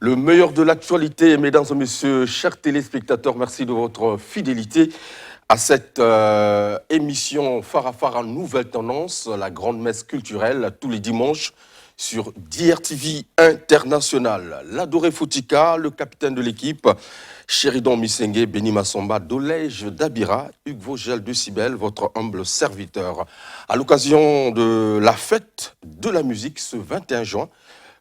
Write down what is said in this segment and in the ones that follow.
Le meilleur de l'actualité, mesdames et messieurs, chers téléspectateurs, merci de votre fidélité à cette émission Farafara Nouvelle Tendance, la grande messe culturelle, tous les dimanches sur DRTV International. L'adoré Foutika, le capitaine de l'équipe, Sheridan Missengue, Beni Massomba, Dolège Dabira, Hugues Vogel de Cibel, votre humble serviteur. À l'occasion de la fête de la musique ce 21 juin,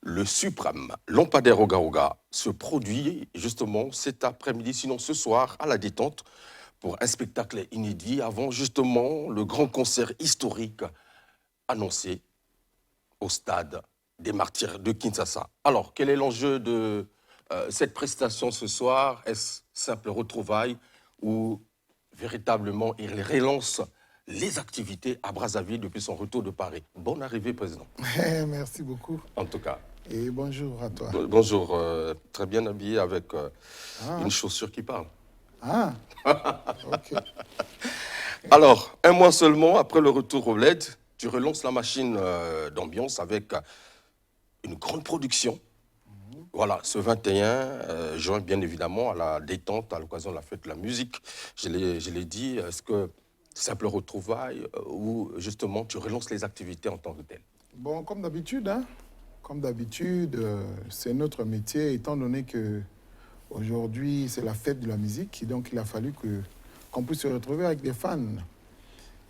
le suprême lampadaire Oga Oga se produit justement cet après-midi, sinon ce soir, à la détente, pour un spectacle inédit avant justement le grand concert historique annoncé au stade des Martyrs de Kinshasa. Alors, quel est l'enjeu de cette prestation ce soir? Est-ce simple retrouvaille ou véritablement il relance les activités à Brazzaville depuis son retour de Paris? Bonne arrivée, Président. Merci beaucoup. En tout cas. Et bonjour à toi. Bonjour, très bien habillé avec une chaussure qui parle. Ah, ok. Alors, un mois seulement après le retour au LED, tu relances la machine d'ambiance avec une grande production. Voilà, ce 21 juin, bien évidemment, à la détente, à l'occasion de la fête de la musique. Je l'ai dit, est-ce que simple retrouvaille ou justement tu relances les activités en tant que telles? Bon, comme d'habitude, hein, c'est notre métier, étant donné que aujourd'hui c'est la fête de la musique, donc il a fallu qu'on puisse se retrouver avec des fans.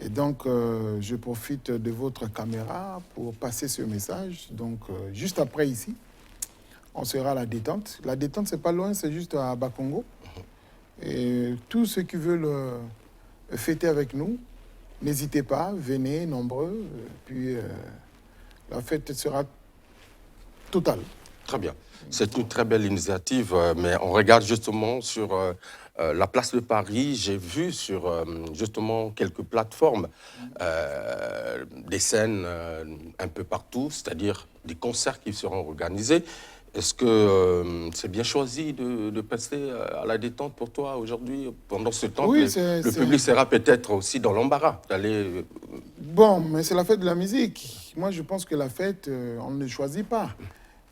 Et donc, je profite de votre caméra pour passer ce message. Donc, juste après ici, on sera à la détente. La détente, c'est pas loin, c'est juste à Bakongo. Et tous ceux qui veulent fêter avec nous, n'hésitez pas, venez nombreux. Puis, la fête sera totale. Très bien. C'est une très belle initiative, mais on regarde justement sur la place de Paris. J'ai vu sur justement quelques plateformes des scènes un peu partout, c'est-à-dire des concerts qui seront organisés. Est-ce que c'est bien choisi de passer à la détente pour toi aujourd'hui, pendant ce temps? Oui, le public sera peut-être aussi dans l'embarras d'aller... Bon, mais c'est la fête de la musique. Moi, je pense que la fête, on ne choisit pas.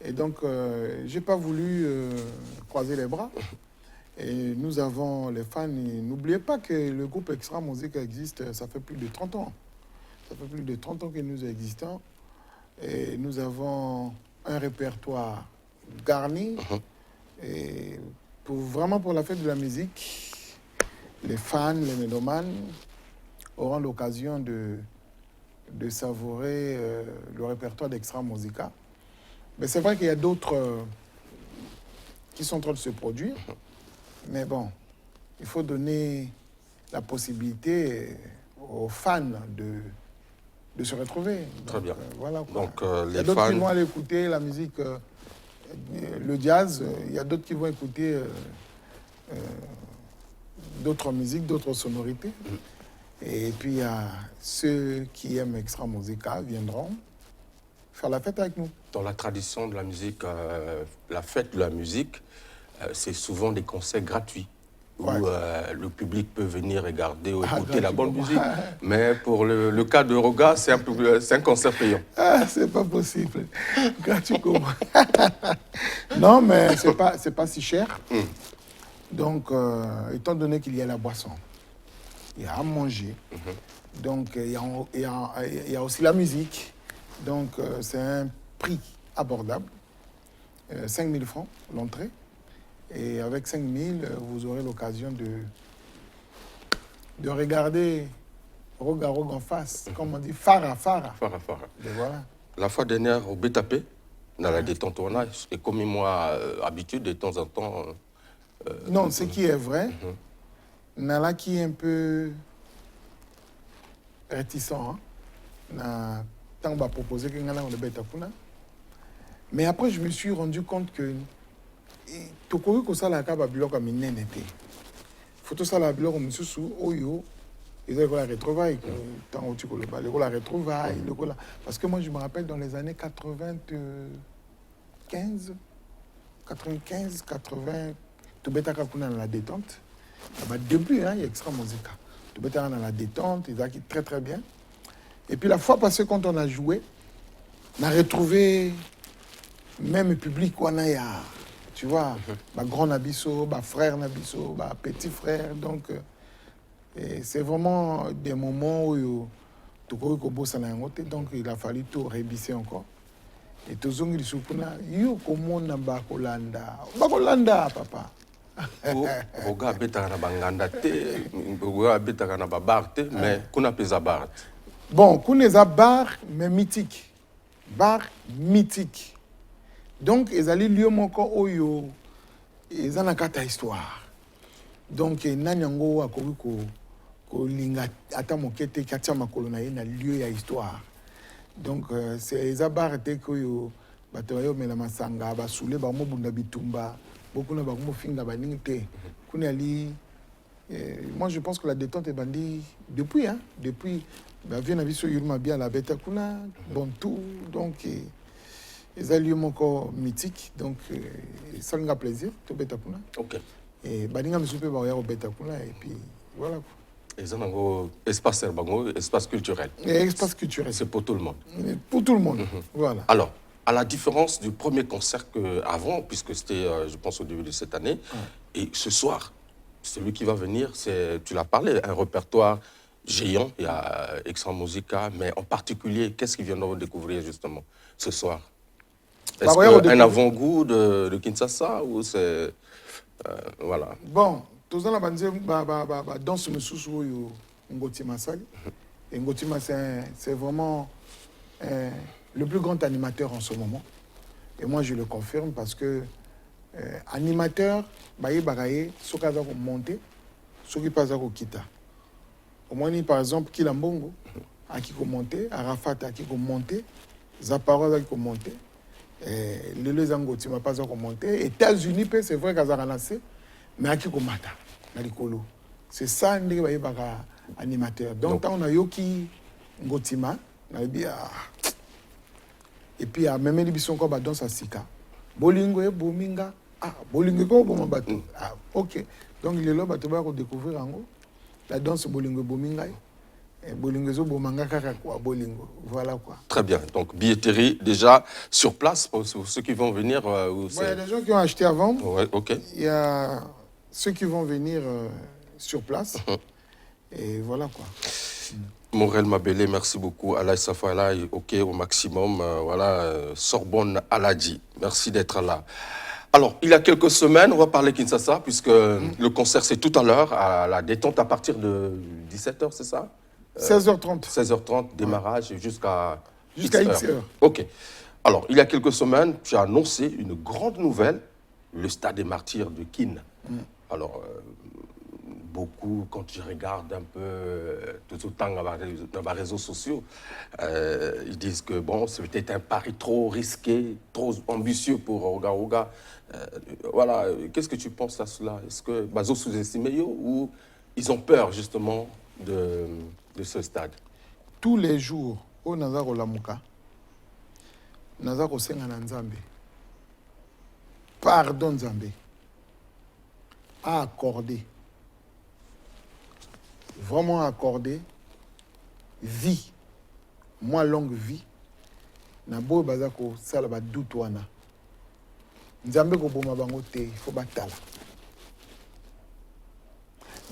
Et donc, je n'ai pas voulu croiser les bras. Et nous avons les fans. N'oubliez pas que le groupe Extra Musica existe, ça fait plus de 30 ans. Ça fait plus de 30 ans que nous existons. Et nous avons un répertoire garni. Et vraiment pour la fête de la musique, les fans, les mélomanes auront l'occasion de savourer le répertoire d'Extra Musica. Mais c'est vrai qu'il y a d'autres qui sont en train de se produire. Mais bon, il faut donner la possibilité aux fans de se retrouver. Très bien. Voilà, donc, il y a d'autres qui vont aller écouter la musique, le jazz. Il y a d'autres qui vont écouter d'autres musiques, d'autres sonorités. Et puis, il y a ceux qui aiment Extra Musica viendront faire la fête avec nous. Dans la tradition de la musique, la fête de la musique, c'est souvent des concerts gratuits où le public peut venir regarder ou écouter la bonne musique. Mais pour le cas de Roga, c'est un concert payant. Ah, c'est pas possible. Gratuit comment? Non, mais c'est pas si cher. Donc, étant donné qu'il y a la boisson, il y a à manger, donc il y a aussi la musique. Donc, c'est un prix abordable. 5 000 francs l'entrée. Et avec 5 000, vous aurez l'occasion de regarder Roga Roga en face. Comme on dit, Fara. Et voilà. La fois dernière, au BTP, dans la détente, on a, et comme moi, habitude, de temps en temps... non, ce qui est vrai, Nala qui est un peu réticent, hein, tant qu'on va proposer que Nala on le bête à Puna. Mais après, je me suis rendu compte que Tokoro Kosala Kaba Bilok a miné n'était. Photo Sala Bilok au Moussou, Oyo, ils ont la retrouvaille. Tant où tu connais pas, la retrouvaille. Parce que moi, je me rappelle dans les années 95, 80, tout bête à Kakuna dans la détente. Depuis, il y a Extra Musica. Tout bête dans la détente, ils acquittent très très bien. Et puis la fois passée, quand on a joué, on a retrouvé même le public, on a tu vois, ma grand Nabiso, ma frère Nabiso, ma petit frère. Donc, c'est vraiment des moments où tout le monde donc il a fallu tout révisser encore. Et tout le monde dit, yo, comment on a bakolanda, papa. Roga abetaka na banganda te, roga abetaka na babar te, mais kuna peza bar. Bon, kuna bar mais mythique. Bar mythique. Donc, ils allaient lieu moko oyo, ils en ont kata histoire. Donc, nanyango akoki ko linga ata mokete katia makolo na ye na lieu ya histoire. Donc, c'est les bar te koyo batoyo mela masanga ba soule ba mo bunda bitumba, beaucoup na ba mo finga ba ningte. Kuna ali moi je pense que la détente est bandie depuis ba vient na biso yurma bien la beta kuna bon tout donc les alliés encore mythiques, donc ça nous a plaisir, tout bêta kuna. Ok. Et baninga me soupe ba ya bêta kuna et puis voilà. Et ça un espace herbango, espace culturel. Et espace culturel. C'est pour tout le monde. Pour tout le monde. Voilà. Alors, à la différence du premier concert qu'avant, puisque c'était, je pense, au début de cette année, et ce soir, celui qui va venir, c'est, tu l'as parlé, un répertoire géant, il y a Extra Musica, mais en particulier, qu'est-ce qu'ils viendront découvrir justement ce soir? Est-ce qu'un avant-goût de Kinshasa ou c'est... voilà. Bon, tous les gens danse me sous Ngoti Masali. Et Ngoti Masali, c'est vraiment le plus grand animateur en ce moment. Et moi, je le confirme parce que animateur, baye bagaye, ceux qui ont monté, ceux qui passent à Kita. Au moins, par exemple, Kilambongo, à qui ont monté, Arafat à qui ont monté, Zaparo à qui ont monté. Les Zangoti m'a pas encore monté. États-Unis, c'est vrai qu'ils ont lancé, mais à qui ont mata, c'est ça, les animateurs. Donc, on a Yoki Ngotima, et puis, même les bisons comme dans sa sika. Bolingo et Bominga. Ah, Bolingo et Bominga. Ah, ok. Donc, il est là, tu vas découvrir en gros la danse Bolingo et Bominga. Bolingo et Bominga, Bolingo. Voilà quoi. Très bien. Donc, billetterie déjà sur place pour ceux qui vont venir. Il y a des gens qui ont acheté avant. Ouais, ok. Il y a ceux qui vont venir sur place. Et voilà quoi. Morel Mabélé, merci beaucoup. Alaï Safala, ok au maximum. Voilà, Sorbonne Aladji, merci d'être là. Alors, il y a quelques semaines, on va parler Kinshasa, puisque le concert c'est tout à l'heure, à la détente à partir de 17h, c'est ça 16h30. 16h30, démarrage jusqu'à X heures. Ok. Alors, il y a quelques semaines, tu as annoncé une grande nouvelle, le Stade des Martyrs de Kin. Alors, beaucoup, quand je regarde un peu tout autant dans les réseaux sociaux, ils disent que bon, c'est peut-être un pari trop risqué, trop ambitieux pour Oga. Voilà, qu'est-ce que tu penses à cela? Est-ce que Bazo sous-estime ou ils ont peur justement de ce stade? Tous les jours, au Nazaro Lamuka, Nazaro Sengana Nzambe, pardon Nzambe, a accordé, vraiment accordé, vie, moi longue vie, na boy bazako salaba doutouana. Nzambe ko boma bango te, il faut batala.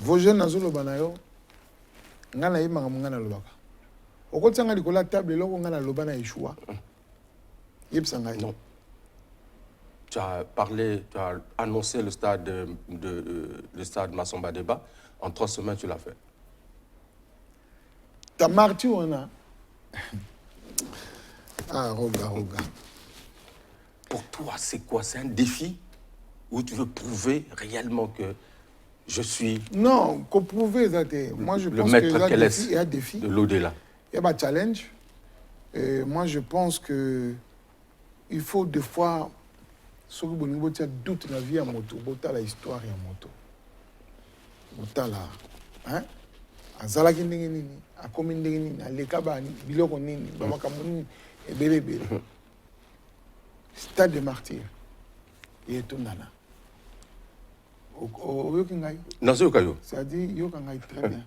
Vos jeunes nazolo banayo, ngana yima ngana lobaka. Okotsanga likola table loko ngana lobana Yeshua. Non. Tu as parlé, tu as annoncé le stade le stade Massamba Débat. En 3 semaines, tu l'as fait. T'as marty ou on a? Ah, Roga. Pour toi, c'est quoi? C'est un défi où tu veux prouver réellement que je suis... Non, qu'on prouver ça. Moi, je pense qu'il y a un défi. De l'au-delà. Il y a un challenge. Et moi, je pense que il faut des fois, ce que vous doute la vie à moto, la histoire à moto. Botala, hein? Azalaki ndenge nini, akomi ndenge nini, aleka ba biloko nini, ba makambo nini, ebele. Stade des Martyrs. Et tout nana. Oyoki ngai? Nazoyoka yo. C'est-à-dire yoka ngai très bien.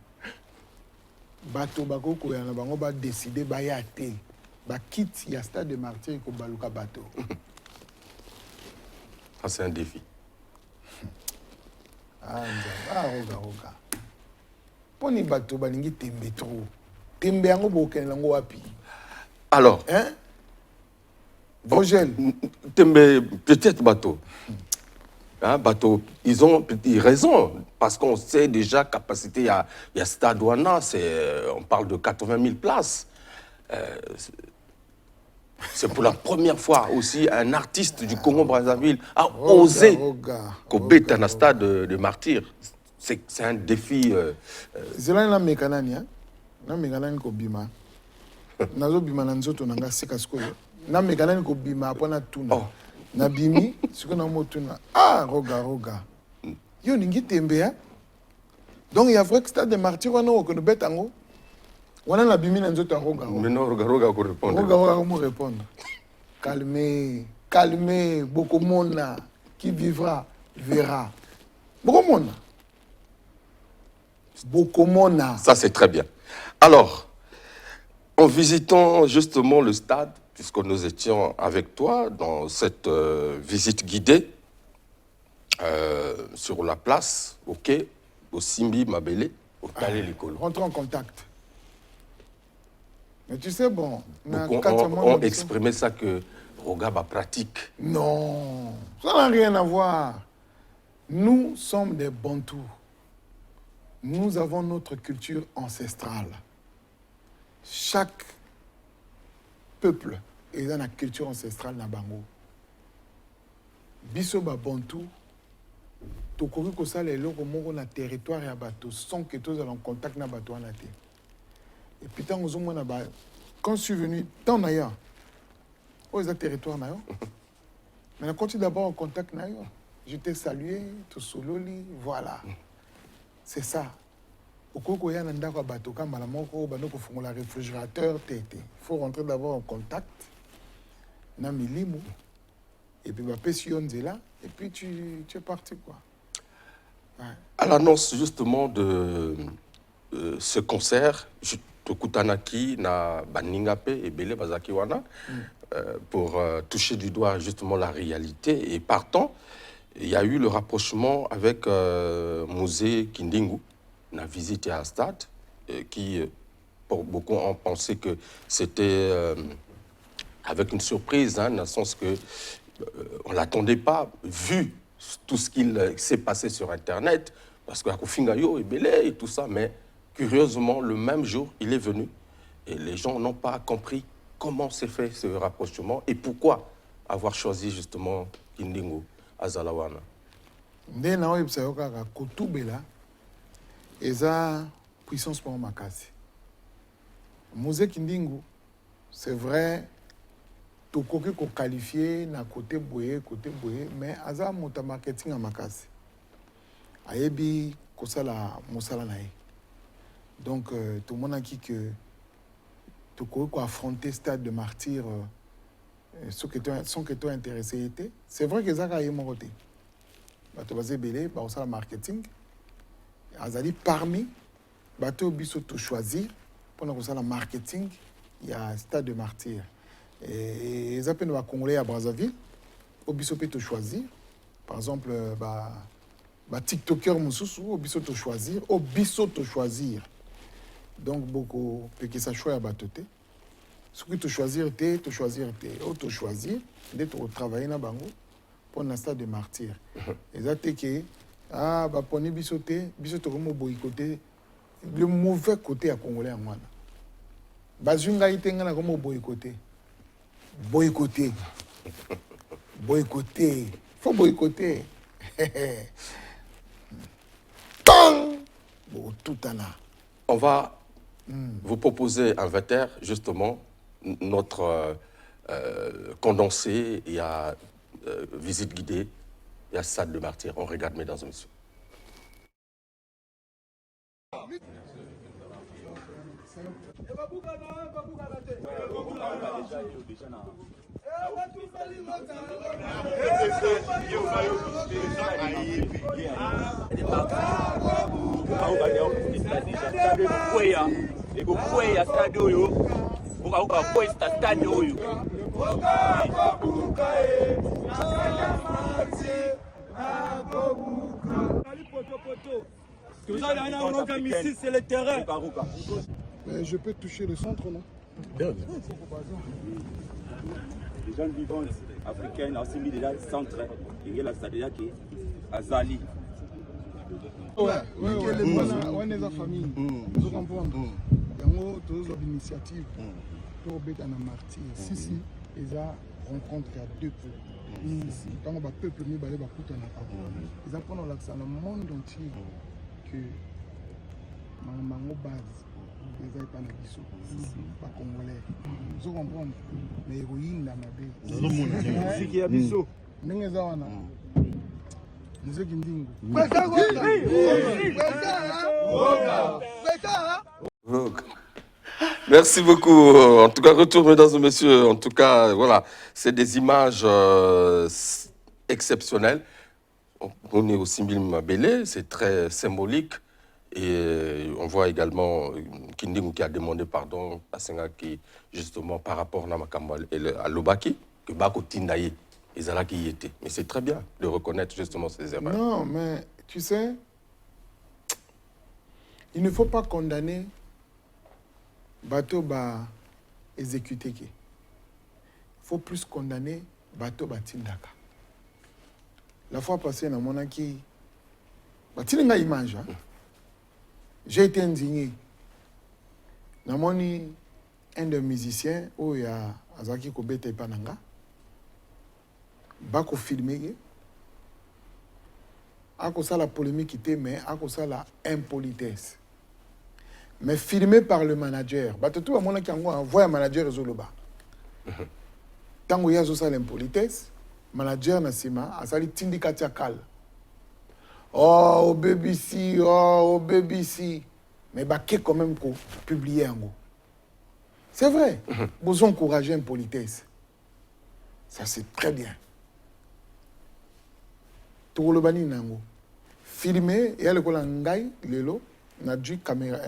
Bato bako koyana bango ba décider ba ya te. Ba quitte ya Stade des Martyrs ko baluka bato. Ça, c'est un défi. Roga. Poni bato balingi tembe trop. Tembe yango bokene lango wapi. Alors, hein? Vogel. Tembe, peut-être bateau. Hein, bateau, ils ont raison, parce qu'on sait déjà capacité, il y a Stade Ouana, on parle de 80 000 places. C'est pour la première fois aussi un artiste du Congo-Brazzaville a osé Kobeta dans le stade de Martyrs. C'est un défi. C'est là la mécananie, hein? La mécananie Kobima. Nazo bima nanzoto nanga sekasko. Na mécananie Kobima apona tuna. Na bimi, ce qu'on a motuna. Ah, roga. Yo ningi tembe, hein? Donc il y a vrai que stade de Martyrs on a que betango. On a la bimi nanzoto roga. Mais non, roga pour répondre. Roga comment répondre? Calmez, beaucoup monde qui vivra verra. Beaucoup monde. Ça, c'est très bien. Alors, en visitant justement le stade, puisque nous étions avec toi dans cette visite guidée sur la place, au quai, au Simbi Mabélé, au Palais Likolo. Rentrons en contact. Mais tu sais, bon, on exprimé ça que Rogaba pratique. Non, ça n'a rien à voir. Nous sommes des Bantous. Nous avons notre culture ancestrale. Chaque peuple est dans la culture ancestrale na bango. Biso ba Bantou, tokoki kosala eloko moko na territoire ya bato sans que tous en contact na bato wana te. Et puis tant quand je suis venu, tant d'ailleurs, où est le territoire d'ailleurs? Mais quand tu es d'abord en contact d'ailleurs, je t'ai salué, tout sololi, voilà. C'est ça. Au cours il y a un endroit bateau comme à la moko, banoko font le réfrigérateur, tété. Il faut rentrer d'abord en contact, na milimo, et puis bah pession là, et puis tu es parti quoi. Ouais. À l'annonce justement de ce concert, Tokutanaki na Baningape et Bele Bazaki Wana pour toucher du doigt justement la réalité. Et partant, il y a eu le rapprochement avec Musée Kindingu, na visité à Stade, qui, pour beaucoup, ont pensé que c'était avec une surprise, hein, dans le sens que on ne l'attendait pas, vu tout ce qu'il s'est passé sur Internet, parce que Akofingayo et Bele et tout ça, mais curieusement, le même jour, il est venu et les gens n'ont pas compris comment s'est fait ce rapprochement et pourquoi avoir choisi justement Kindingu à Zalawana. Nde na oyebisa yo kaka kotubela eza puissance pour makasi. Musée Kindingu, c'est vrai, tokoki ko qualifier na côté boye, mais aza mota marketing à makasi. Ayebi kosala mosala na ye. Donc, tout le monde a dit que tu peux affronter le stade de Martyrs sans que tu intéressé. C'est vrai que ça a été mon côté. Tu vas belé, tu vas marketing. Azali parmi, tu vas choisir pendant que ça le marketing, il y a un stade de Martyrs. Et les appels Congolais à Brazzaville, tu peux choisir. Par exemple, TikToker Moussoussou, tu peux choisir. Tu peux choisir. Donc, beaucoup, que ça choisit à batoté. Ce que tu choisir, tu choisir, tu choisir, tu travailler dans bango pour un stade de Martyrs. Et ça, c'est que, pour les bisoté, comment boycotter le mauvais côté à Congolais en moi. Bazunga itenga comment boycotter. Boycotter. Faut boycotter. Bon, tout en a. On va vous proposer un verre, justement, notre condensé, il y a visite guidée, il y a stade de Martyrs. On regarde, mesdames et messieurs. C'est le terrain. Mais je peux toucher le centre, non? Les gens vivants africains aussi mis déjà centre. Il y a la Sadia qui est Azali. Ouais, on est en famille. Vous comprenez? Il y a une initiative pour mettre en martyr. Si, ils ont rencontré à deux peuples. Quand on va peuple, ils vont ils apprennent l'accent dans le monde entier que ma base. Les pas pas congolais. Vous comprenez? Mais héroïne dans ma baie. C'est qui a biso. Merci beaucoup. En tout cas, retour, mesdames et messieurs. En tout cas, voilà, c'est des images exceptionnelles. On est au Simbil Mabélé, c'est très symbolique. Et on voit également Kindingu qui a demandé pardon à Senga qui, justement, par rapport à Lobaki, que Bako Tindaye, Ezala qui y était. Mais c'est très bien de reconnaître justement ces erreurs. Non, mais tu sais, il ne faut pas condamner Bato ba exécuté. Il faut plus condamner Bato ba Tindaka. La fois passée, dans mon aki, Batinga image, hein? J'ai été indigné. Namoni un des musiciens où il y a Azaki Kobete Pananga. Bako filmé. À cause de la polémique était, mais à cause de la impolitesse. Mais filmé par le manager. Bah tout le monde qui envoie un manager Zoloba. Tant qu'il y a l'impolitesse, manager Nassima a sali tindika tiakal. Oh, BBC, oh, BBC. Mais bah, qui quand même publier en gros. C'est vrai. Vous encouragez une politesse. Ça, c'est très bien. Tout le bani nango. Filmer, il y a le kolangai, lelo, na du caméra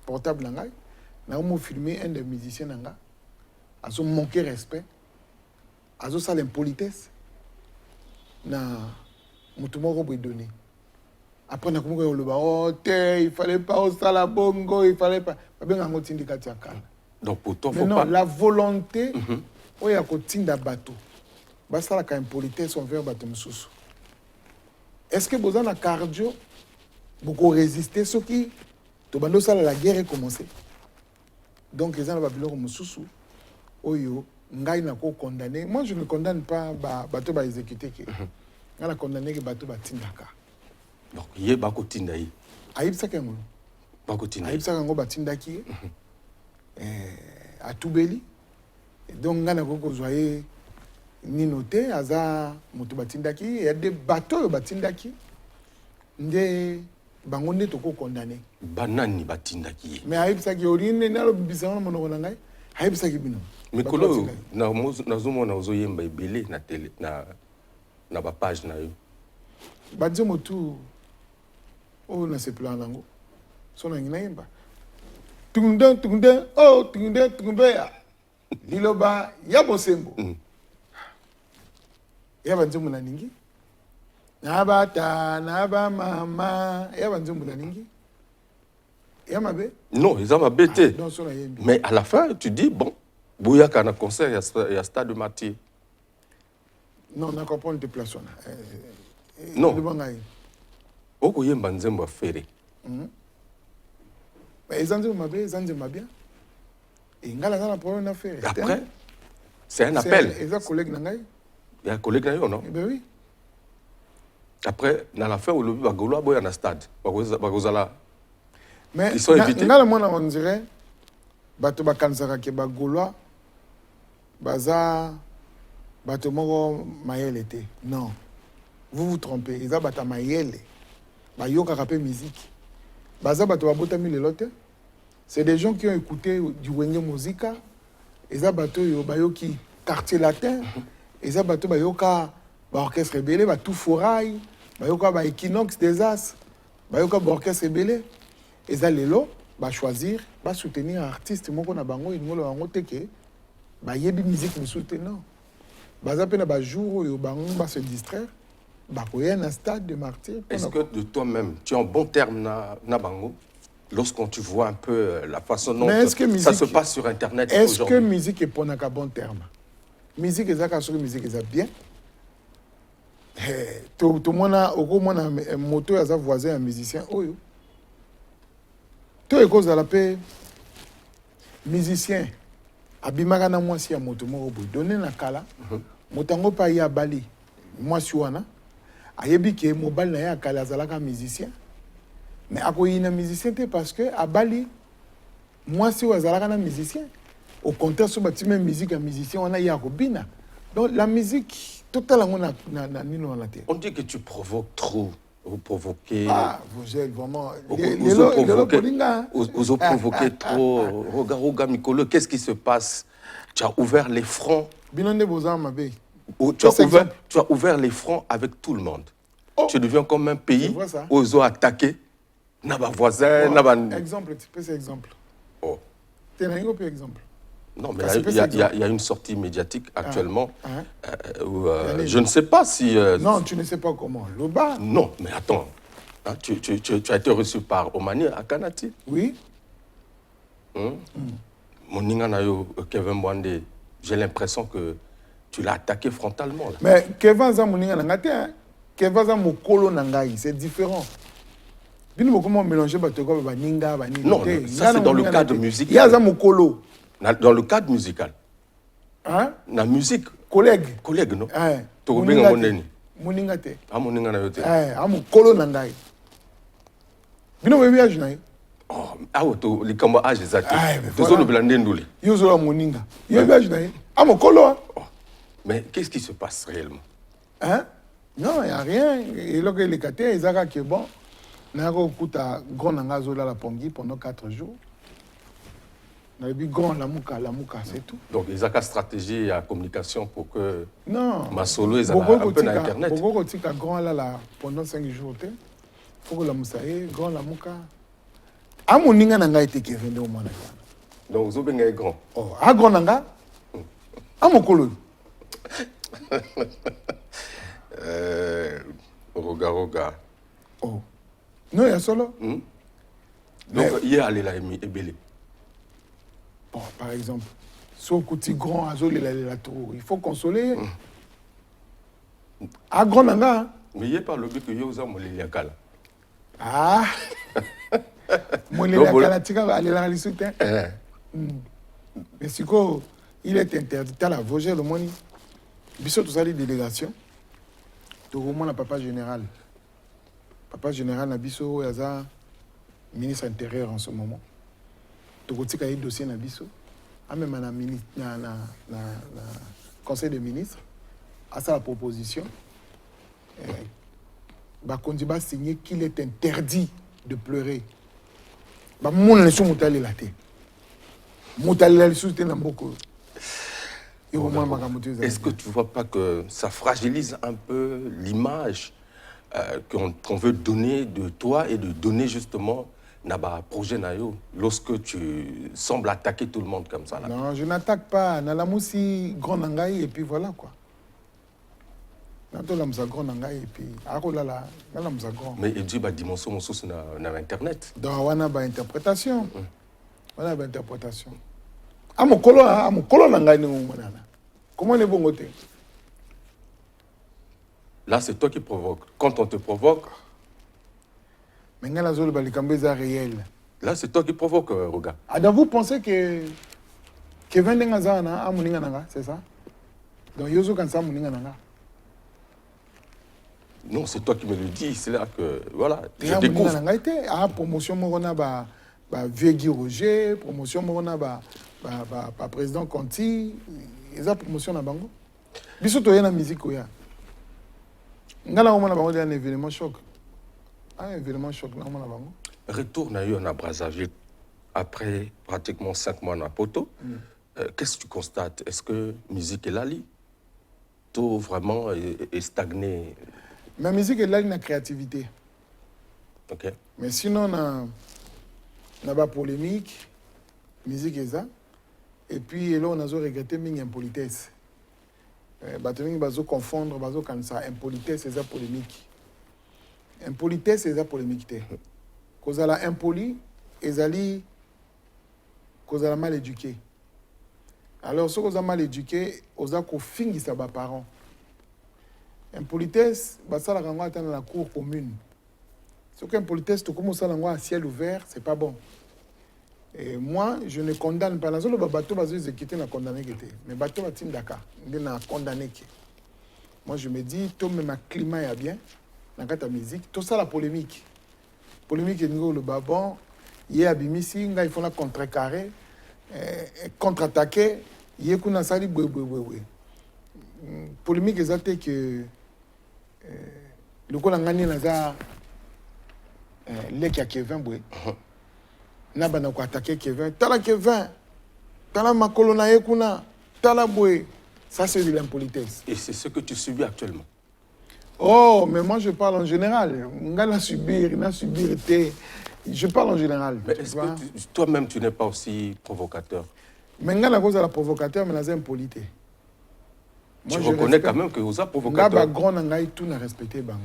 portable nangai, na mo filmer un des musiciens nanga. Azo manquer respect. Azo ça l'impolitesse. Na mutumoko boy donner. Après, on a compris que oh, il fallait pas au salabongo, il fallait pas. Donc, pourtant, mais non, la volonté, il y a un tinda bateau. Basta la impolitesse envers bateau moussous. Est-ce que vous avez un cardio pour résister ce qui, la guerre est commencée. Donc, les gens ont dit moussous, oyo, ngai na ko condamné. Moi, je ne condamne pas bateau ba exécuté. On a condamné que bateau ba tindaka. Donc, il y a Bako Tindaye. Aïb Sakango. Bako Tindaye. Aïb Sakango Batindaki. À Toubeli. Donc, on a voyé ni noté, Aza Moto Batindaki. Il y a des bateaux Batindaki. Des bangonde toko condamné. Banani Batindaki. Mais Aïb Saki, Orine, n'a pas besoin de mon Aïb Saki Bino. Mais Kolo, na zomo na ozoyemba ebele na télé, na ba page na yo. Badjo Motu. Oh, na se plan lango. Sona nginaimba. Tungunda, oh, tungunda ya. Liloba ya bosembo. Ya banzumu na ningi. Na ba mama, ya banzumu na ningi. Ya mabe? Non, ils ont bêté. Donc sona yembi. Mais à la fin, tu dis bon, Bouyaka na concert, il y a Stade de Martyr. Non, on a compris le déplacement. Non. Oko yemba nzembo afere. Mais ils ont dit bien. Et ngala ngala problème d'affaire. Après, c'est un appel. Ils ont collègue nangai. Il y a un collègue nangai, non? Eh bien oui. Après, dans la fin, au lobby, Bagolo boy en stade. Bagozala. Mais ils sont invités. Ngala mona on dirait bato bakansaka ke Bagolo baza bato moko mayele était. Non. Vous vous trompez. Ils ont bata mayele. Bayoka rapé musique. Baza bato babotami lelote. C'est des gens qui ont écouté du Wenge Musica. Ils ont bato yo bayoki quartier latin. Ils ont bato bayoka orchestre rebelle, ba tout forail, bayoka ba Equinox des As, bayoka orchestre rebelle. Ils ont lelo ba choisir, ba soutenir artiste moko na bango, ils ngolo bango teke bah yebi musique me soutenant baza pe na ba jour oyo bango ba se distraire ba koya na stade de martyr. Est-ce que de toi-même tu es en bon terme na bango lorsqu'on tu vois un peu la façon dont ça se passe sur internet aujourd'hui? Est-ce que musique est pour na bon terme? Musique ezaka sur musique eza bien. Tout le monde a un moto à sa voisin un musicien oyo. Tout est cause de la paix. Musicien abimaka na mwasi ya moto moko boy donner na kala motango pa ya bali mwasi wana ayebi ke mobali na ya kala azalaka musicien mais akoyina musicien te parce que abali mwasi wa azalaka na musicien au contraire so bati même musique ya musicien wana ya kobina. Donc la musique totalement na nino wana te. On dit que tu provoques trop. Vous provoquez. Ah, vous êtes vraiment. Vous provoquez trop. Regarde, Mikolo, qu'est-ce qui se passe? Tu as ouvert les fronts. Tu as ouvert les fronts avec tout le monde. Oh. Tu deviens comme un pays où ils ont attaqué. Naba voisin, naba. Exemple, tu peux cet exemple. Oh. Tu as un exemple. Non, mais il y a une sortie médiatique actuellement où je ne sais pas si... Non, tu ne sais pas comment. Le bas. Non, mais attends. Hein, tu as été reçu par Omani à Kanati. Oui. Mon Ninganayo, Kevin Mwande, j'ai l'impression que tu l'as attaqué frontalement. Là. Mais Kevin Zamoninga Nangate, Kevin Zamokolo Nangai, c'est différent. Comment mélanger Batoko et Ninga, non, ça c'est dans le cadre musical. Il y a Zamokolo. Dans le cadre musical. Hein? La musique. Collègue. Collègue, non? Tu Moninga Moneni. Moninga te. Ah, Moninga na yote. Amokolo Nangai. Bino bébé âge naï. Oh, ah, to les kambo âge exact. Tout le blindé ndouli. Yo zo la Moninga. Yo bébé âge naï. Amokolo. Mais qu'est-ce qui se passe réellement? Hein? Non, il n'y a rien. Et là, les catés, ils ont dit que bon, on a un grand nangazo la Pongi pendant 4 jours. On a dit grand la mouka, c'est tout. Donc, ils ont une stratégie et une communication pour que non. Masolo, ils ont un peu d'Internet. Beaucoup de grand là pendant 5 jours. Il faut que la moussaïe, grand la mouka. A mon ninga nanga été qui est venu au monde. Donc, vous avez grand. Oh, a grand nanga? A mon colo. Roga. Oh. Non, il y a solo. Donc, il y a les ébélés. Bon, par exemple, son petit grand azol la tour, il faut consoler. À grand nanga. Mais il n'y a pas le but que Yosa Moliliakala. Ah! Moliliakala, tu vas aller là, le soutien. Mais si il est interdit, tu as la Vosgère, le moni. Bissot, tout ça, les délégations. Tu as le papa général. Papa général, Nabiso, Yaza, ministre intérieur en ce moment. Tu as un dossier Nabiso. Même dans le conseil des ministres, à sa proposition, Bakondi va signer qu'il est interdit de pleurer. Est-ce que tu ne vois pas que ça fragilise un peu l'image qu'on veut donner de toi et de donner justement Naba projet Nayo lorsque tu sembles attaquer tout le monde comme ça là? Non, je n'attaque pas. Nalamoussi grand nangai et puis voilà quoi. Mais il dit que la dimension sur Internet. Donc, on a une interprétation. On a une interprétation. Comment est bon côté? Là, c'est toi qui provoques. Quand on te provoque. Mais la zone est réelle. Là, c'est toi qui provoque, Roga. Vous pensez que Kevin Dengazana a Moninga, c'est ça? Donc, Yozo Kansa Moninga. Non, c'est toi qui me le dis. C'est là que, voilà, je découvre. Ah, promotion Morona, Viegi Roger, promotion Morona, président Conti, ils ont promotion na bango. Bisoto y a la musique, oya. Ngala on a un événement choc. Un événement choc, là on a bango. Retourne à Brazzaville après pratiquement 5 mois à Poto. Qu'est-ce que tu constates? Est-ce que musique est là? Tout vraiment est stagné? Ma musique est là, une créativité. Ok. Mais sinon, on a pas polémique, musique est ça. Et puis là, on a regretté une impolitesse. Ils vont confondre, comme ça, impolitesse et la polémique. Impolitesse et la polémique. Cause à la impoli, et cause à la mal éduqué. Alors, ceux qui sont mal éduqués, ils ont fini ça par parents. Impolitesse, ça la renvoie dans la cour commune. Ce qu'impolitesse, tu commences à ciel ouvert, c'est pas bon. Et moi, je ne condamne pas. Les bateaux va exécuter la condamné. Mais bateau va tin Dakar, il na condamné. Moi, je me dis, tout même climat est bien, dans la musique, tout ça la polémique. Polémique est le babon, il y a Bimisi, il faut la contrecarrer, contre-attaquer, il y a qu'on a sali polémique exacte que le coup l'engagné naza l'équipe Kevin boué. Na bana ko attaquer Kevin, tala makolo na yekuna, tala boué. Ça c'est de l'impolitesse. Et c'est ce que tu subis actuellement. Oh, mais moi je parle en général. Je parle en général. Mais est-ce que toi-même tu n'es pas aussi provocateur? Mais je suis la provocateur, mais je suis impolité. Tu reconnais quand même que vous êtes provocateur. Je tout n'a respecté Bango.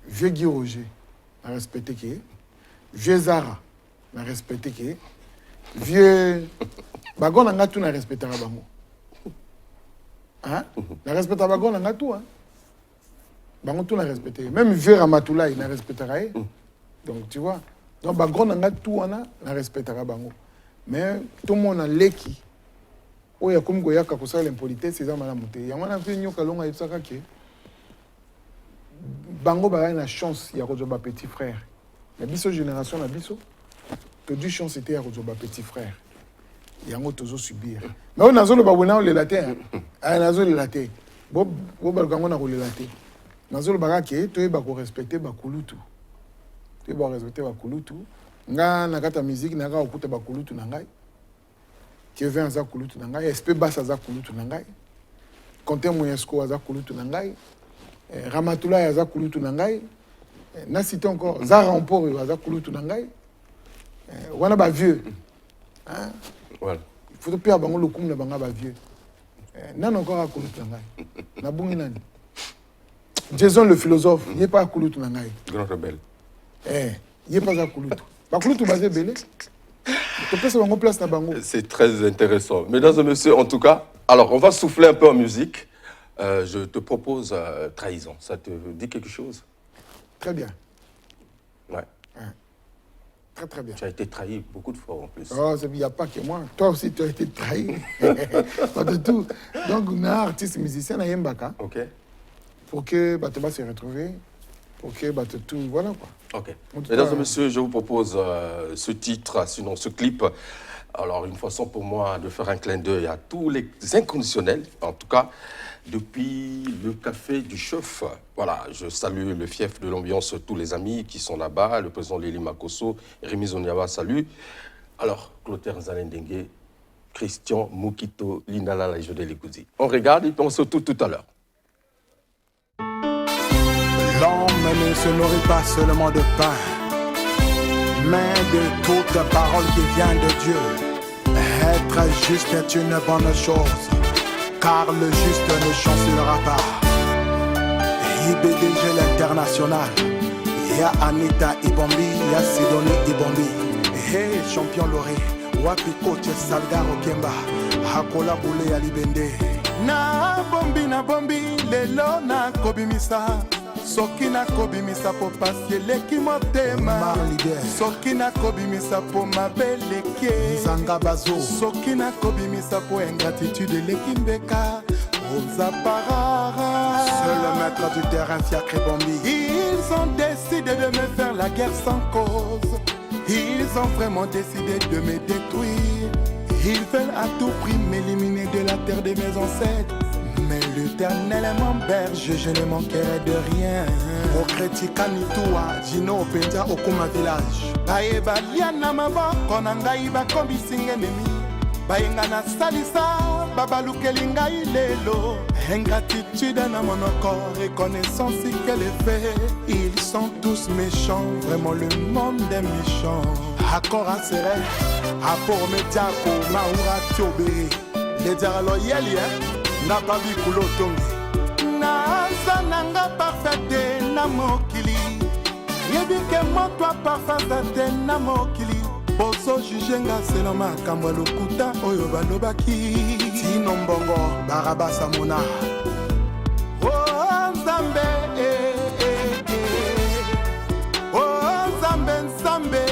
Vieux Guy Roger n'a respecté qui. Vieux Zara n'a respecté qui. Vieux Bagon n'a tout n'a respecté Bango. Hein? N'a respecté Bagon n'a tout. Hein? Bango tout n'a respecté. Même vieux Ramatoula il n'a respecté rien. Donc tu vois. Donc Bagon n'a tout n'a respecté Bango. Mais tout le monde a l'équipe. Oya comme goya ka kosala l'impolitesse c'est ça malamu te yango na pe nyoka longa yetsaka ke bango ba na chance ya kozoba petit frère na biso génération na biso que du chance était ya kozoba petit frère yango tozo subir mais on nazo le babona le latin ah nazo le latin bo ba kango na ko le latin nazo le barake to ba ko respecter ba kulutu to ba respecter ba kulutu nga na kata musique na ka okuta ba kulutu na ngai Kevin aza kulutu na ngai, SP Bass aza kulutu na ngai, Content Moyesko aza kulutu na ngai, Ramatoula aza kulutu na ngai, na cité encore Zara Amporo aza kulutu na ngai, wana ba vieux. Hein? Voilà. Il faut pas bango le kum na banga ba vieux. Nan encore kulutu na ngai. Na bungi nani. Jason le philosophe, il est pas kulutu na ngai. Grand rebelle. Il est pas za kulutu. Ba kulutu bazé belé. C'est très intéressant. Mesdames et messieurs, en tout cas, alors on va souffler un peu en musique. Je te propose Trahison. Ça te dit quelque chose? Très bien. Ouais. Très très bien. Tu as été trahi beaucoup de fois en plus. Oh, il n'y a pas que moi. Toi aussi, tu as été trahi. Pas de tout. Donc, on a un artiste musicien à Yembaka. Ok. Pour que tu vas se retrouver. Pour que tout. Voilà quoi. Ok. Mesdames et messieurs, je vous propose ce titre, sinon ce clip. Alors, une façon pour moi de faire un clin d'œil à tous les inconditionnels, en tout cas, depuis le café du chef. Voilà, je salue le fief de l'ambiance, tous les amis qui sont là-bas, le président Lili Makosso, Rémi Zoniawa, salut. Alors, Clotaire Zalendengue, Christian Moukito, Lindala et Jodé Likouzi. On regarde et on se retrouve tout à l'heure. L'homme ne se nourrit pas seulement de pain, mais de toute parole qui vient de Dieu. Être juste est une bonne chose, car le juste ne chancelera pas. IBDG l'international, ya Anita Ibombi, ya Sidonie Ibombi. Hey champion Loré, wapi coach Salgar Okemba, Hakola Boule ya Libende. Na bombi, lelo na kobimisa. Soki na kobimisa po pasi eleki motema, soki na kobimisa po mabeleki zanga bazo, soki na kobimisa po ingratitude eleki mbeka ozaparara. Seul le maître du terrain Fiacre Bombi. Ils ont décidé de me faire la guerre sans cause. Ils ont vraiment décidé de me détruire. Ils veulent à tout prix m'éliminer de la terre de mes ancêtres. Mais l'Éternel est mon berge, je ne manquerai de rien. Au Kretika Nitoua, Gino Penja Okuma village. Baeba liana maboko na ngai bakombisi ngenemi. Bayenga na salisa, babalukeli ngai lelo. Ingratitude na monoko, reconnaissance qu'elle est fait. Ils sont tous méchants, vraiment le monde est méchant. Akora Sere, Apor Mediako, Maura Tiobe, les Diaraloyeli, Nababi Kulotongi. Naza nanga parfaite na mokili, yebike motwa parfaite na mokili. Boso jugenga selon makambo lokuta oyo balobaki. Tino mbongo, Barabasa Mona. Oh Nzambe, oh Nzambe, Nzambe,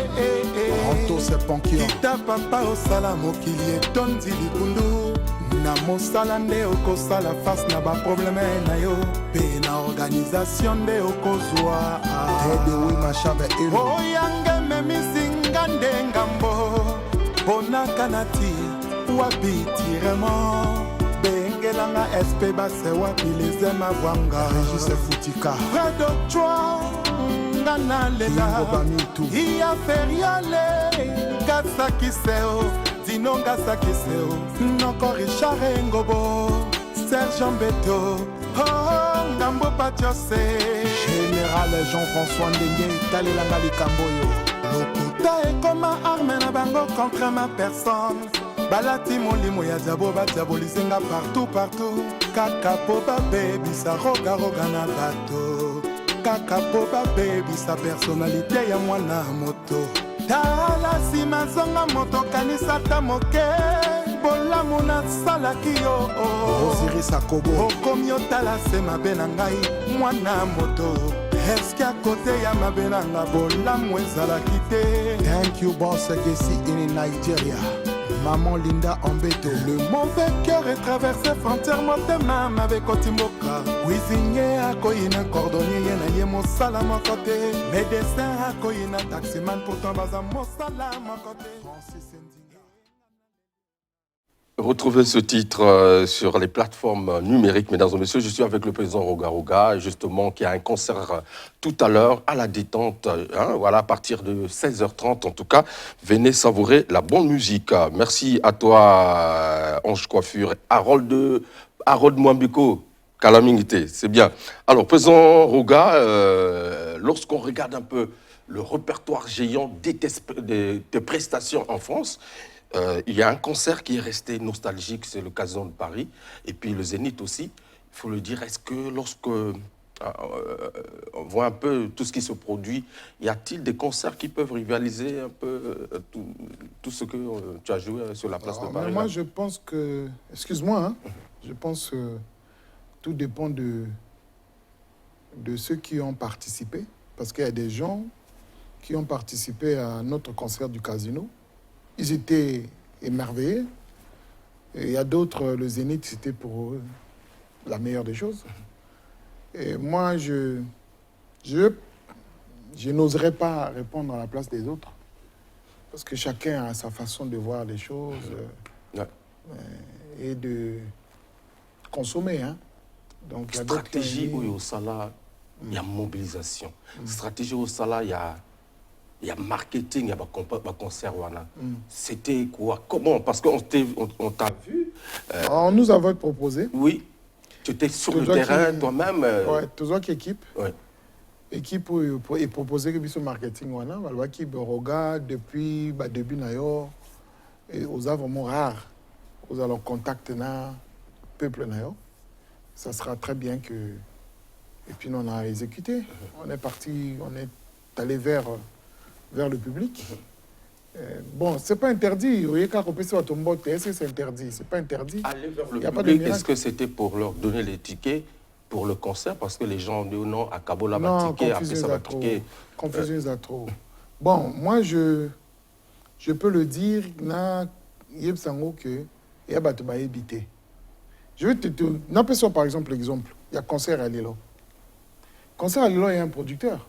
Anto Seponkio. Kita papa osala mokili etondi likundu. Na mosala nde okosala face na ba problème na yo. Pe na organisation nde okozwa. Tede oui ma chave elo. Oyange memisinga nde ngambo. Bonaka nati wapi tirement. Bengelanga SP base wapi les mavwanga. Régis Foutika. Fredo Chua ngana lela. Iya feriale kasa kiseo. Dinonga Sakiseo, Noko Richard Ngobo, Sergent Beto, Oh Ngambo Patiose, Général Jean-François Ndengue, Talelanga Likamboyo. Lokuta est comme un arme na bango contre ma personne. Balati molimo ya Diabo Batiabolisenga partout, partout. Kakapo baby sa roga roga na bato. Kakapo baby sa personnalité ya mwana moto. Tala sima zonga moto kanisata moke bolamu na salaki yo Osiris Akobo okomi otala se mabe na ngai mwana moto eske à côté ya mabe na nga bolamu ezalaki te. Thank you boss Gesi in Nigeria. Maman Linda Ambeto. Le mauvais cœur est traversé frontière motema avec Otimboka. Cuisinier à Koyina, cordonnier na ye mosala mon côté. Médecin à Koyina, taximan pourtant baza mosala mon côté. Retrouvez ce titre sur les plateformes numériques, mesdames et messieurs. Je suis avec le président Roga Roga, justement, qui a un concert tout à l'heure à la détente, voilà, à partir de 16h30 en tout cas. Venez savourer la bonne musique. Merci à toi, Ange Coiffure, Harold Mwambiko, Calamité, c'est bien. Alors, président Roga, lorsqu'on regarde un peu le répertoire géant des prestations en France, il y a un concert qui est resté nostalgique, c'est le Casino de Paris, et puis le Zénith aussi. Il faut le dire, est-ce que lorsque on voit un peu tout ce qui se produit, y a-t-il des concerts qui peuvent rivaliser un peu tout ce que tu as joué sur la place de Paris? Moi, je pense que, excuse-moi, hein, je pense que tout dépend de ceux qui ont participé, parce qu'il y a des gens qui ont participé à notre concert du Casino. Ils étaient émerveillés. Et il y a d'autres, le Zénith, c'était pour eux la meilleure des choses. Et moi, je n'oserais pas répondre à la place des autres. Parce que chacun a sa façon de voir les choses et de consommer. Hein. Donc, stratégie au Sala, il y a mobilisation. Stratégie au Sala, il y a marketing, il y a un concert. C'était quoi? Comment? Parce qu'on t'a vu. On nous avait proposé. Oui. Tu étais sur le terrain toi-même. Oui, toujours avec équipe. Ouais. Équipe pour proposer que ce marketing. Voilà, qui regarde depuis le début d'ailleurs. Et aux a vraiment rare. Aux allons contacter le peuple d'ailleurs. Ça sera très bien que. Et puis on a exécuté. On est parti, on est allé vers le public. Bon, c'est pas interdit. Vous voyez, quand on peut se tomber, est-ce que c'est interdit? C'est pas interdit. Aller vers le public, est-ce que c'était pour leur donner les tickets pour le concert? Parce que les gens ont dit non, à Kabola, va ticket, après ça va ticket. Confusion, trop. Bon, moi, je peux le dire, il y a que il y a des habité. Je vais te par exemple, l'exemple. Il y a concert à Lilo. Concert à Lilo, il y a un producteur.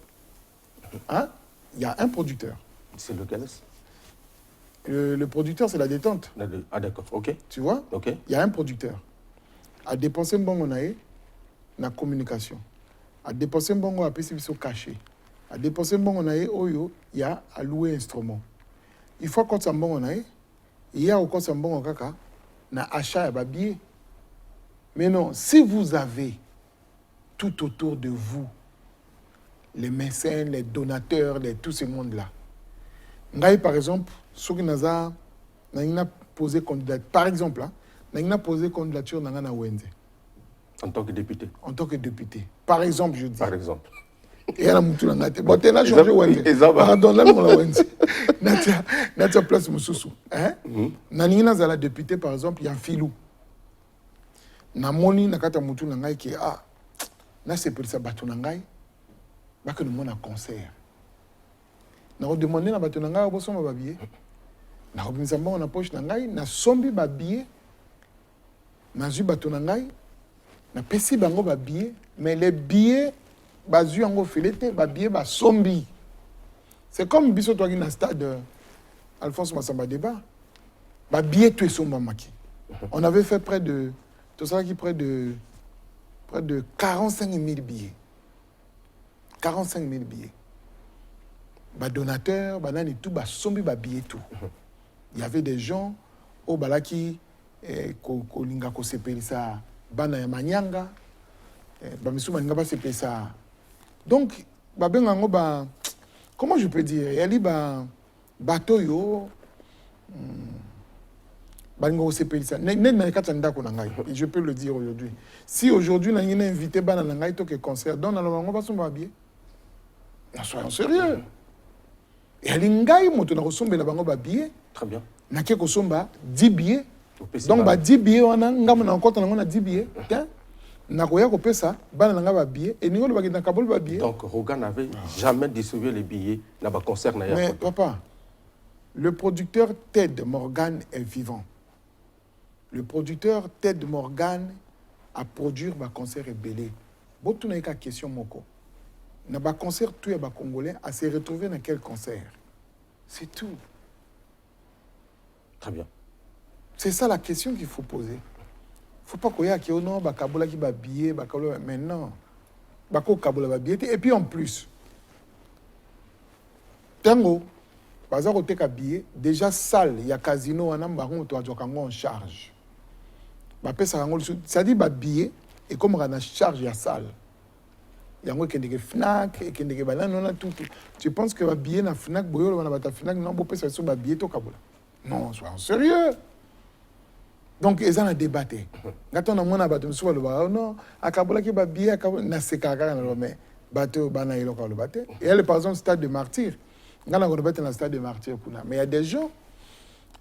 Hein? Il y a un producteur. C'est lequel? Le producteur, c'est la détente. Ah d'accord, ok. Tu vois? Ok. Il y a un producteur. À dépenser un bon on a la communication. À dépenser un bon on a caché. À dépenser un bon on a il y a à louer instrument. Il faut qu'on s'en bon on a il y a encore s'en bon kaka na achat à babier. Mais non, si vous avez tout autour de vous les mécènes, les donateurs, tout ce monde-là, Ngai, par exemple, ceux qui n'ont posé candidature, par exemple, n'a posé candidature dans la Wenze. En tant que député. En tant que député. Par exemple, je dis. Par exemple. Et elle a moutou la ngate. Bon, t'es là, changé Wenze. Pardon, là, on la Wenze. N'a-t-il place Moussoussou. Nanina Zala député, par exemple, il y a un filou. Namoni, nakata moutou la ngai qui na c'est pour ça batou na ngai. Bah que nous mon a concert. Na redemandé na batou na ngai oboso ma babier. Na robinza mbongo na poche na ngai na sombi babier. Na zu batou na ngai. Na pesi bango babier, mais les billets bazu yango fileté, babier ba sombi. C'est comme biso toi qui na stade Alphonse Massamba Débat. Babier tu es somba maki. On avait fait près de 45 000 billets. 45 000 billets. Bah donateur, bah nani tout, bah sombi bah billet tout. Il y avait des gens au balaki ko linga ko sepeli ça bana ya manyanga bah misu manyanga ba sepeli ça. Donc bah bengango bah comment je peux dire, yali bah bateau yo balingo sepeli ça. Je peux le dire aujourd'hui. Si aujourd'hui on a invité bana nangai to que concert donc na longo ba somba billet. Soyons sérieux. Et l'ingai moto na kosombela bango ba billet. Très bien. Na ke kosomba 10 billets. Donc ba 10 billets wana ngam na nkota na 10 billets. Tiens. Na koya ko pesa bana na ba billets et ningo ba na kabol ba billets. Donc Roga n'avait jamais distribué les billets na ba concert na ya. Mais papa, le producteur Ted Morgan est vivant. Le producteur Ted Morgan a produit un concert ébélé. Si tu as une question, dans un concert, tout les Congolais à se retrouver dans quel concert? C'est tout. Très bien. C'est ça la question qu'il faut poser. Il ne faut pas qu'il y ait un Kabola qui va billet, mais non. Kabola va billet. Et puis en plus, Tango, par exemple, au billet, déjà salle, il y a casino, tu as en charge. C'est-à-dire que billet et comme on a charge la salle. Il y a des FNAC et des bananes, tout. Tu penses que le billet na FNAC, FNAC, non, on billet au Kabola. Non, soyons sérieux. Donc, ils ont un débat. Quand on a mon abattu, non, à Kabola qui va billet, na sekaka mais bateau bana il le bateau. Et elle par exemple stade de martyr. Quand on a le stade de martyr, mais il y a des gens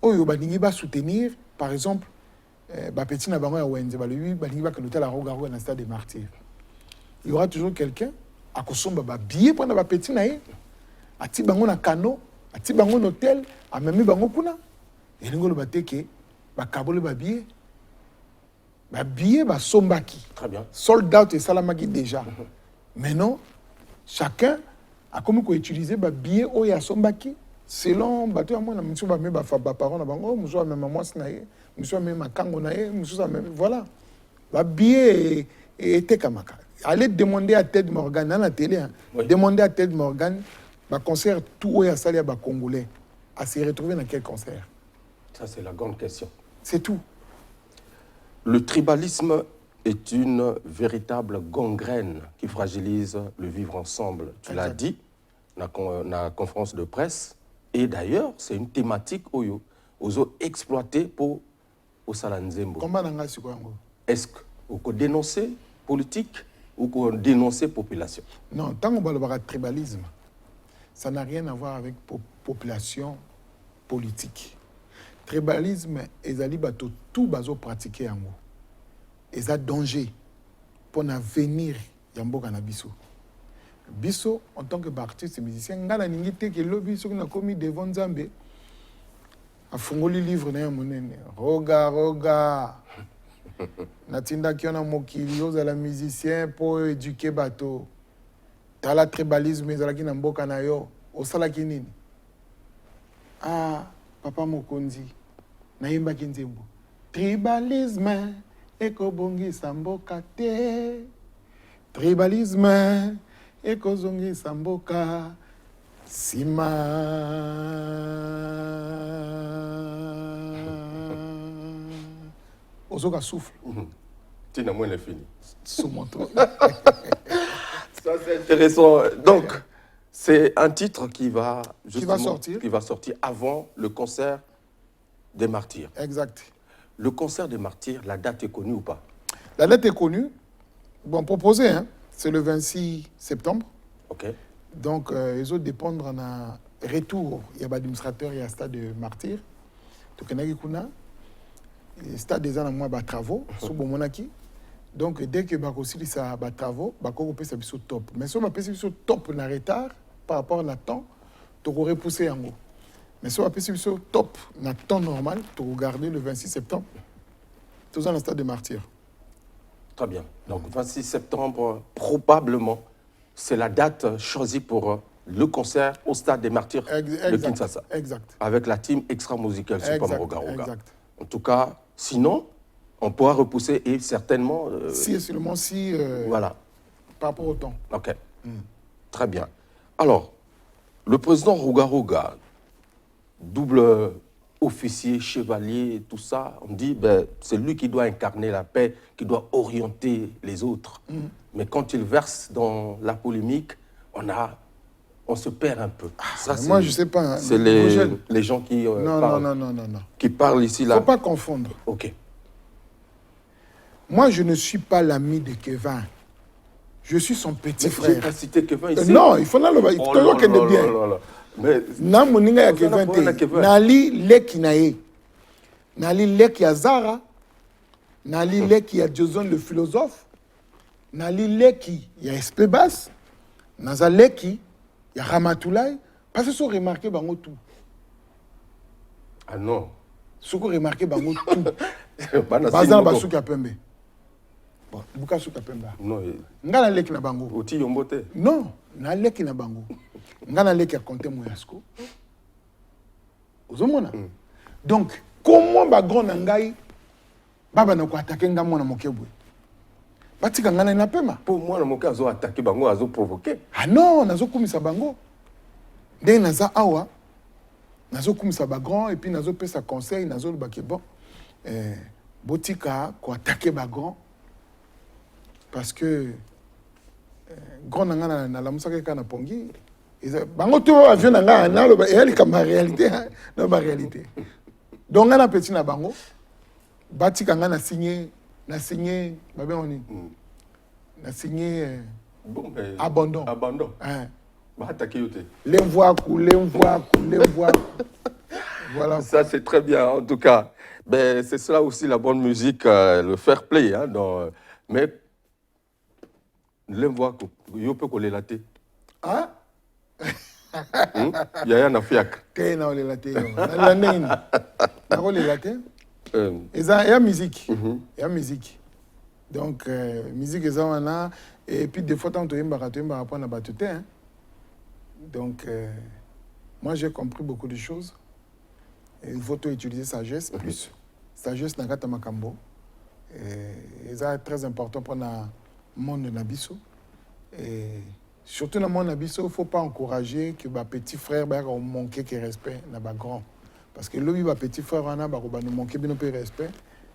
où ils vont soutenir, par exemple. Petit na bango ya wenze ba lui ba lingi ba kanotel la rogaroga na stade des martyrs. Il y aura toujours quelqu'un à kosomba ba billet pour na ba petit na ye. Ati bango na cano, ati bango na hôtel, a memi bango kuna. Et ngolo bateke ba kabole ba billet. Ba billet ba sombaki. Très bien. Sold out et salamaki déjà. Maintenant, chacun a comme ko utiliser ba billet o ya sombaki selon bateau à moi na musu ba me ba parents na bango, musu ba même moi sinaye. Voilà. Le billet était comme ça. Allez demander à Ted Morgan, à la télé, oui. Demander à Ted Morgan, le concert tout est à les Congolais, à se retrouver dans quel concert? Ça, c'est la grande question. C'est tout. Le tribalisme est une véritable gangrène qui fragilise le vivre ensemble. Tu l'as dit dans la conférence de presse. Et d'ailleurs, c'est une thématique aux exploité pour au Salanzembo. Est-ce qu'on peut dénoncer politique ou qu'on dénoncer population? Non, tant qu'on parle de tribalisme, ça n'a rien à voir avec population politique. Tribalisme, tout bazo pratiquer en gros. Et ça danger pour l'avenir Yambo Kanabiso. Biso, en tant que artiste et musicien, ngala ningite que le biso qu'on a commis devant Nzambe. A fungoli livre na monene roga natinda ki ona mokili ozala musicien pour éduquer bateau tala tribalisme ezalaki na mboka na yo osalaki nini papa mokonzi nayembaki nzembo tribalisme ekobongisa mboka te tribalisme ekozongisa mboka Sima Ozoka souffle. Tu n'as moins le fini. Sous mon toit. Ça c'est intéressant. Donc, C'est un titre qui va, sortir. qui va sortir avant le concert des Martyrs. Exact. Le concert des Martyrs, la date est connue ou pas? La date est connue. Bon, proposé, hein, c'est le 26 septembre. Ok. Donc, ils ont dépendre en un retour. Il y a un administrateur, il y a un stade de Martyrs. Donc, il y a un stade des ans, moi, travaux, sur Monaki. Donc, dès que aussi ça va travaux, on peut s'appuyer sur top. Mais si on peut sur top, on a retard par rapport à temps, tu aurais repoussé en haut. Mais si on peut sur top, on a temps normal, tu regarder le 26 septembre, tout dans le stade de Martyrs. Très bien. Donc, 26 septembre, probablement, c'est la date choisie pour le concert au stade des Martyrs de Kinshasa. Exact. Avec la team extra-musicale Super Roga. Exact. En tout cas, sinon, on pourra repousser et certainement... si, seulement si... voilà. Par rapport au temps. OK. Très bien. Alors, le président Roga, double officier, chevalier, tout ça, on dit ben, c'est lui qui doit incarner la paix, qui doit orienter les autres. Mais quand il verse dans la polémique, on se perd un peu. Ça, moi, je ne sais pas. Hein, c'est les gens qui qui parlent ici. Il ne faut pas confondre. OK. Moi, je ne suis pas l'ami de Kevin. Je suis son petit frère. Je n'ai pas cité Kevin ici. Non, il faut là le bien. Mais na moninga ya Kevin te nali leki na ye nali leki ya Zara nali leki ya Jason le philosophe nali leki ya Espebas naza leki ya Ramatoulaye parce que sont remarqué bango tout. Ah non. Ce qu'on remarqué bango tout. Bazan basuki ya pembe. Bon, buka suka pembe. Non. Ngana leki na bango. Oti yombote. Non, na leki na bango. Ngana leki ya compter moyasko. Ozomona. Donc, comment ba grand ngai baba na ko attaquer ngamo na mokebwe. Batika ngana na pema. Pour moi na moke azo attaquer bango azo provoquer. Ah non, nazo kumisa bango. Dès naza awa nazo kumisa ba grand et puis nazo pesa conseil nazo ba ke bon botika ko attaquer ba grand parce que grand nanga na la musaka kana pongi bango to avion nanga na lo elle comme réalité non ba réalité donc ngana petit na bango batika ngana signé ba ben oni na signé bon abandon hein ba attaquer yote l'envoi. Voilà. Ça c'est très bien en tout cas. Ben c'est cela aussi la bonne musique, le fair play hein mais l'envoi yo peut coller la tête. Ah Yaya na fiak. Te na ole la te. Na nini? Na ole la te. Il y a musique. Il y a musique. Donc musique eza wana et puis des fois tant to yemba pour na batute hein. Donc moi j'ai compris beaucoup de choses. Et il faut utiliser sagesse plus. Sagesse na kata makambo. Et ça est très important pour le monde de Nabiso. Et surtout dans le monde de Nabiso, il ne faut pas encourager que les petits frères manquent de respect à les grands. Parce que les petits frères manquent de respect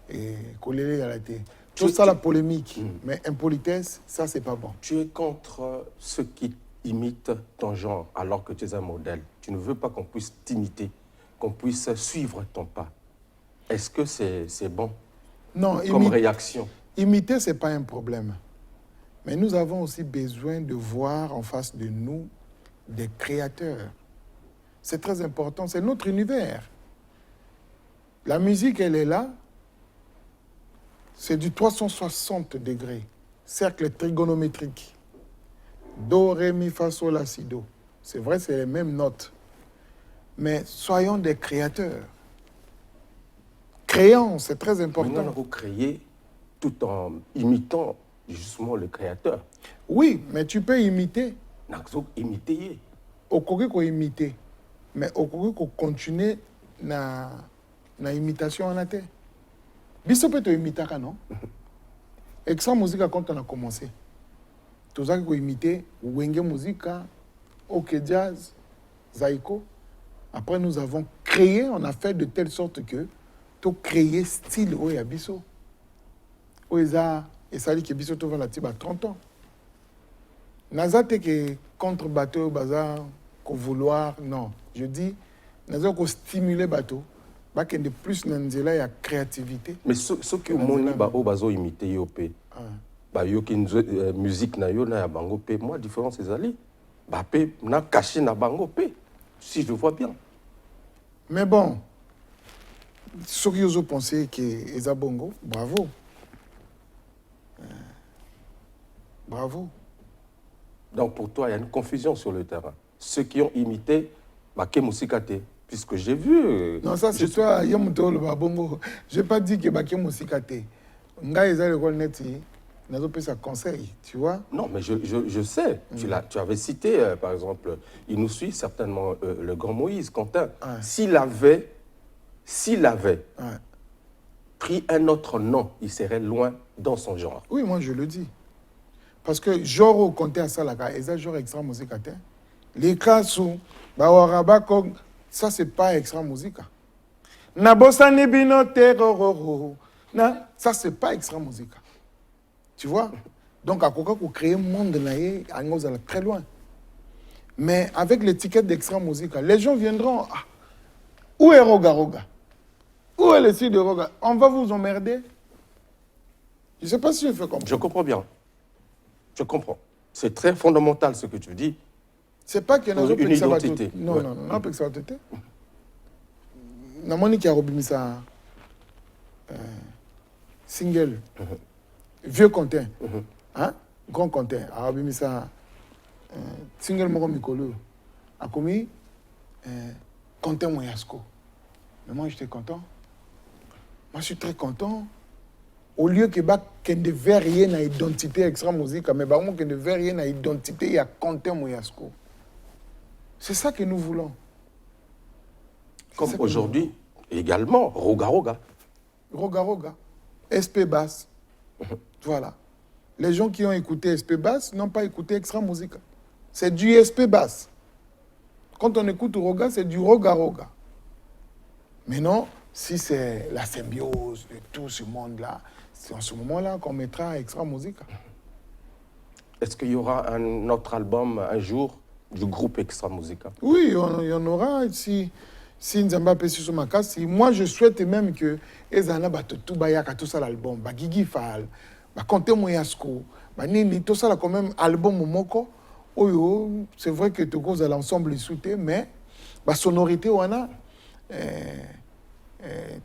et coller à la tête. Tout ça, la polémique. Mais impolitesse, ça, c'est pas bon. Tu es contre ceux qui imitent ton genre alors que tu es un modèle. Tu ne veux pas qu'on puisse t'imiter, qu'on puisse suivre ton pas. Est-ce que c'est bon? Non, comme réaction. Imiter, ce n'est pas un problème. Mais nous avons aussi besoin de voir en face de nous des créateurs. C'est très important, c'est notre univers. La musique, elle est là. C'est du 360 degrés. Cercle trigonométrique. Do, ré, mi, fa, sol, la, si, do. C'est vrai, c'est les mêmes notes. Mais soyons des créateurs. Créons, c'est très important. Maintenant, vous créez tout en imitant justement le créateur. Oui, mais tu peux imiter. Imiter. Au Kogi ko imiter. Mais au Kogi ko continuer na imitation en athée. Biso peut te imiter, non? Extra musique quand on a commencé. Tout ça ko imiter Wenge Musica, OK Jazz, Zaiko. Après nous avons créé, on a fait de telle sorte que tu créer style Oya Biso. Oya et ça dit que Biso tu vas la tiba 30 ans. Nazate que contre bateau, bazar, qu'on vouloir, non. Je dis, nous avons stimuler bateau, bah qu'il y ait plus nanzela, il y a créativité. Mais ce qui au monde bah au bazo imité yopé. Bah yo qui musique na yo na ya bango pe, moi différence c'est ali. Bah pe na caché na bango pe. Si je vois bien. Mais bon, ceux qui ont pensé que Eza Bongo, bravo. Bravo. Donc pour toi, il y a une confusion sur le terrain. Ceux qui ont imité Baké Moussikate, puisque j'ai vu... Non, ça c'est toi, Yamuto le Bongo. Je n'ai pas dit que Baké Moussikate. Nga Eza le Neti, n'a pas ça conseil, tu vois. Non, mais je sais. Tu avais cité, par exemple, il nous suit certainement le grand Moïse, Quentin. Ouais. S'il avait pris un autre nom, il serait loin dans son genre. Oui, moi je le dis. Parce que genre au compte à ça, là, Eza genre extra musique. Les cas sont, ça c'est pas extra musique. Nabosa Nebino Terror. Ça c'est pas extra musique. Tu vois? Donc, à quoi qu'on crée un monde, on va très loin. Mais avec l'étiquette d'extra musique, les gens viendront. Ah, où est Roga Roga? Où est le site de Roga? On va vous emmerder. Je ne sais pas si je fais comprendre. Je comprends bien. Je comprends. C'est très fondamental ce que tu dis. C'est pas qu'il y a une identité. Non, non, non, pas que ça va t'aider. Namoni qui a remis ça. Single. Vieux Quentin, hein? Grand Quentin, a mis ça, single Moro Mikolo, a commis Quentin Moyasko. Mais moi, j'étais content. Moi, je suis très content. Au lieu que qu'il ne devait rien à identité extra musique, mais qu'il ne devait rien à identité, il y a Quentin Moyasko. C'est ça que nous voulons. Comme aujourd'hui, également, Roga Roga. Roga Roga. SP Bass. Voilà. Les gens qui ont écouté SP Bass n'ont pas écouté Extra Musica. C'est du SP Bass. Quand on écoute Roga, c'est du Roga Roga. Mais non, si c'est la symbiose de tout ce monde-là, c'est en ce moment-là qu'on mettra Extra Musica. Est-ce qu'il y aura un autre album un jour du groupe Extra Musica? Oui, il y en aura. Si Nzamba peut sur ma casse, moi je souhaite même que Ezana tout bayaka tout ça l'album, Gigi Fall, Quentin Moyasko, Nini tout ça là quand même album Momoko. Oh c'est vrai que tout cause à l'ensemble sauté, mais la sonorité wana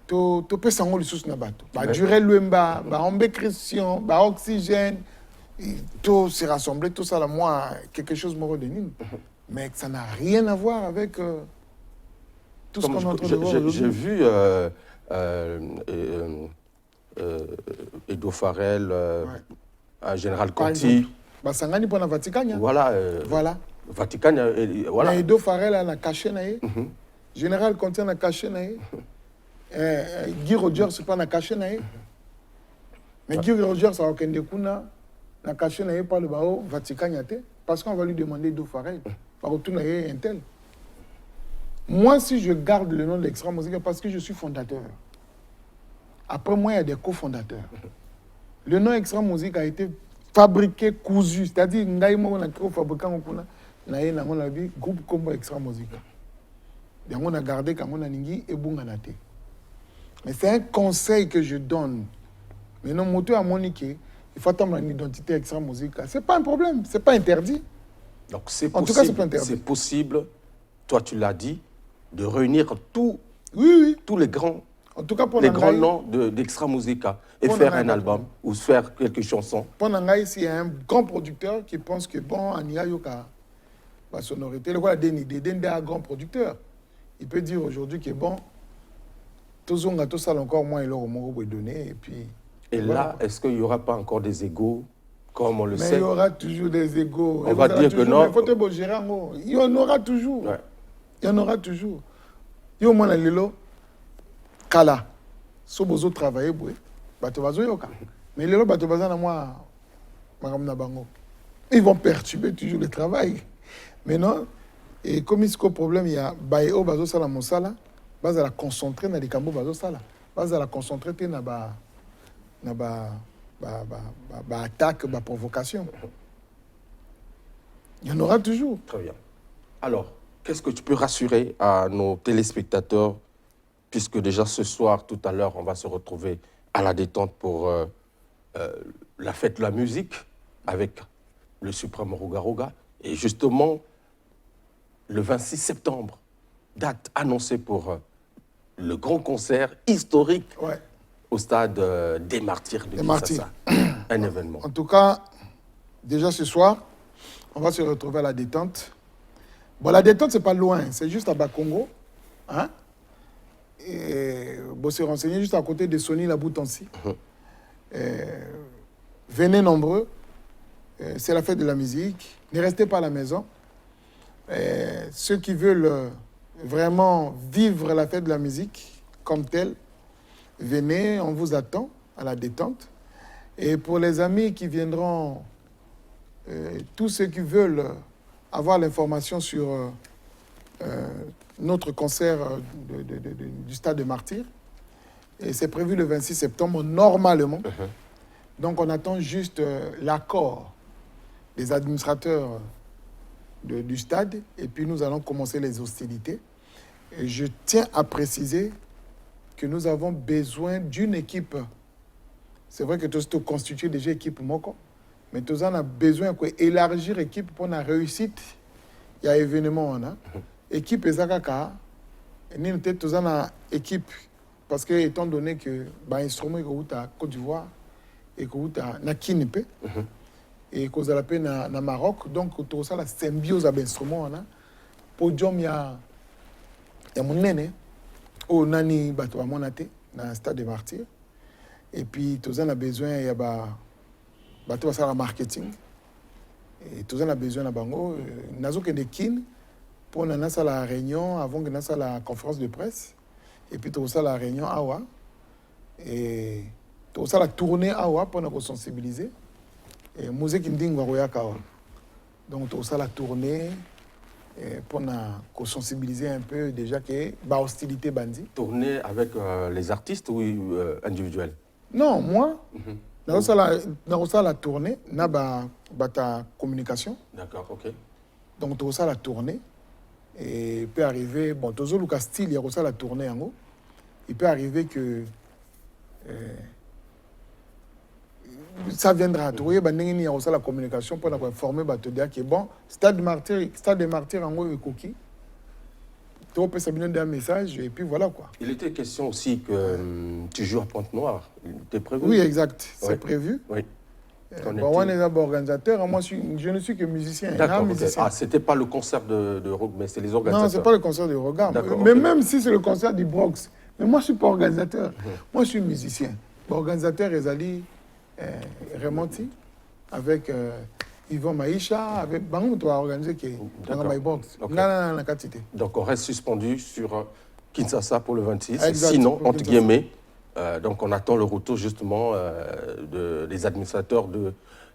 to peut s'en le sous na bateau. Durel Luemba, Ombe Christian, Oxygène, tout s'est rassemblé tout ça là moi quelque chose me redonne. Mais ça n'a rien à voir avec tout ce qu'on est en train de voir. J'ai vu Edo Farrell, un général Conti. Sangani pour la Vaticania. Voilà. Voilà. Vaticania, voilà. Edo Farrell a caché naé. Général Conti a caché naé. Guy Rogers c'est pas na caché naé. Mais Guy Rogers a aucun découna na caché naé par le bao Vaticania parce qu'on va lui demander Edo Farrell. Par retour naé un tel. Moi, si je garde le nom d'Extra Musica, parce que je suis fondateur. Après moi, il y a des cofondateurs. Le nom Extra Musica a été fabriqué, cousu. C'est-à-dire, on a fabriqué un groupe comme Extra Musica. Et on a gardé quand on a ningui et bunganate. Mais c'est un conseil que je donne. Mais non, moto à Monique, il faut attendre une identité Extra Musica. Ce n'est pas un problème, ce n'est pas interdit. Donc c'est possible. En tout cas, c'est pas interdit. C'est possible, toi tu l'as dit, de réunir tous les grands, en tout cas, pour les grands noms d'Extra Musica et faire un album ou faire quelques chansons. Pendant il y a un grand producteur qui pense que bon, Ania Yoka, la sonorité, le voilà, Denis, un grand producteur. Il peut dire aujourd'hui que bon, tout ça encore moins, il leur a donné. Et puis. Et voilà. Là, est-ce qu'il n'y aura pas encore des égos, comme on le sait? Mais il y aura toujours des égos. On va dire que non. Il y en aura toujours. Ouais. Il y en aura toujours. Il y a au moins lelo kala. So bozo travailler boy. Bato bazo yoka. Mais lelo bato bazana moi makamna bango. Ils vont perturber toujours le travail. Maintenant, et comme il y a un problème, il y a bayo bazo sala mosala, baza la concentrer na likambo bazo sala. Baza la concentrer na attaque, provocation. Il y en aura toujours. Très bien. Alors, qu'est-ce que tu peux rassurer à nos téléspectateurs, puisque déjà ce soir, tout à l'heure, on va se retrouver à la détente pour la fête de la musique avec le Suprême Roga Roga. Et justement, le 26 septembre, date annoncée pour le grand concert historique Ouais. au stade des Martyrs de Des Martyrs. Kinshasa. Un événement. En tout cas, déjà ce soir, on va se retrouver à la détente. Bon, la détente, c'est pas loin, c'est juste à Bakongo. Hein? Et bon, c'est renseigné juste à côté de Sony Laboutansi. Venez nombreux. C'est la fête de la musique. Ne restez pas à la maison. Ceux qui veulent vraiment vivre la fête de la musique comme telle, venez, on vous attend à la détente. Et pour les amis qui viendront, tous ceux qui veulent avoir l'information sur notre concert du Stade des Martyrs, et c'est prévu le 26 septembre, normalement. Donc on attend juste l'accord des administrateurs du stade, et puis nous allons commencer les hostilités. Et je tiens à préciser que nous avons besoin d'une équipe. C'est vrai que tu as constitué déjà équipe Moko, mais tu as besoin d'élargir l'équipe pour la réussite. Il y a événement, on a. Équipe Ezakaka, nous avons une équipe, parce que étant donné que l'instrument est à Côte d'Ivoire et que na Kinepe, et que vous avez na Maroc, donc tu as la symbiose de l'instrument, on a. Podium, il y a mon nene, au nani bateau à Monate, dans le stade des Martyrs. Et puis, tout ça, on a besoin, il y a bateau à marketing. Et tout ça, on a besoin de bango. Nous avons des kin pour nous la réunion avant que nous la conférence de presse. Et puis, tout ça, la réunion Awa. Et tout ça, la tournée Awa pour nous sensibiliser. Et musique indingo Kawa. Donc, tout ça, la tournée pour nous sensibiliser un peu déjà que la hostilité bandit. Tourner avec les artistes ou individuels? Non, moi, dans la tournée, na ta communication. D'accord, ok. Donc, tu as la tournée. Et il peut arriver, bon, tu as le style, il y a la tournée en haut. Il peut arriver que ça viendra. Tu vois, il y a la communication pour informer, te dire que bon, Stade des Martyrs en haut est coquille. Tu peux s'abonner un message et puis voilà quoi. Il était question aussi que tu joues à Pointe-Noire. C'était prévu? Oui, exact. C'est Oui. prévu. Oui. Bon, on est organisateur. Moi, je ne suis que musicien. D'accord. Okay. Ah, c'était pas le concert de rock, mais c'est les organisateurs. Non, c'est pas le concert de Roga. Mais okay. Même si c'est le concert du Bronx. Mais moi, je suis pas organisateur. Moi, je suis musicien. L'organisateur est allé remonter avec Yvon Maïcha, avec Bangou, tu as organisé qui est dans My Box. Non, donc, on reste suspendu sur Kinshasa pour le 26. Exact, sinon, entre guillemets, donc on attend le retour justement des administrateurs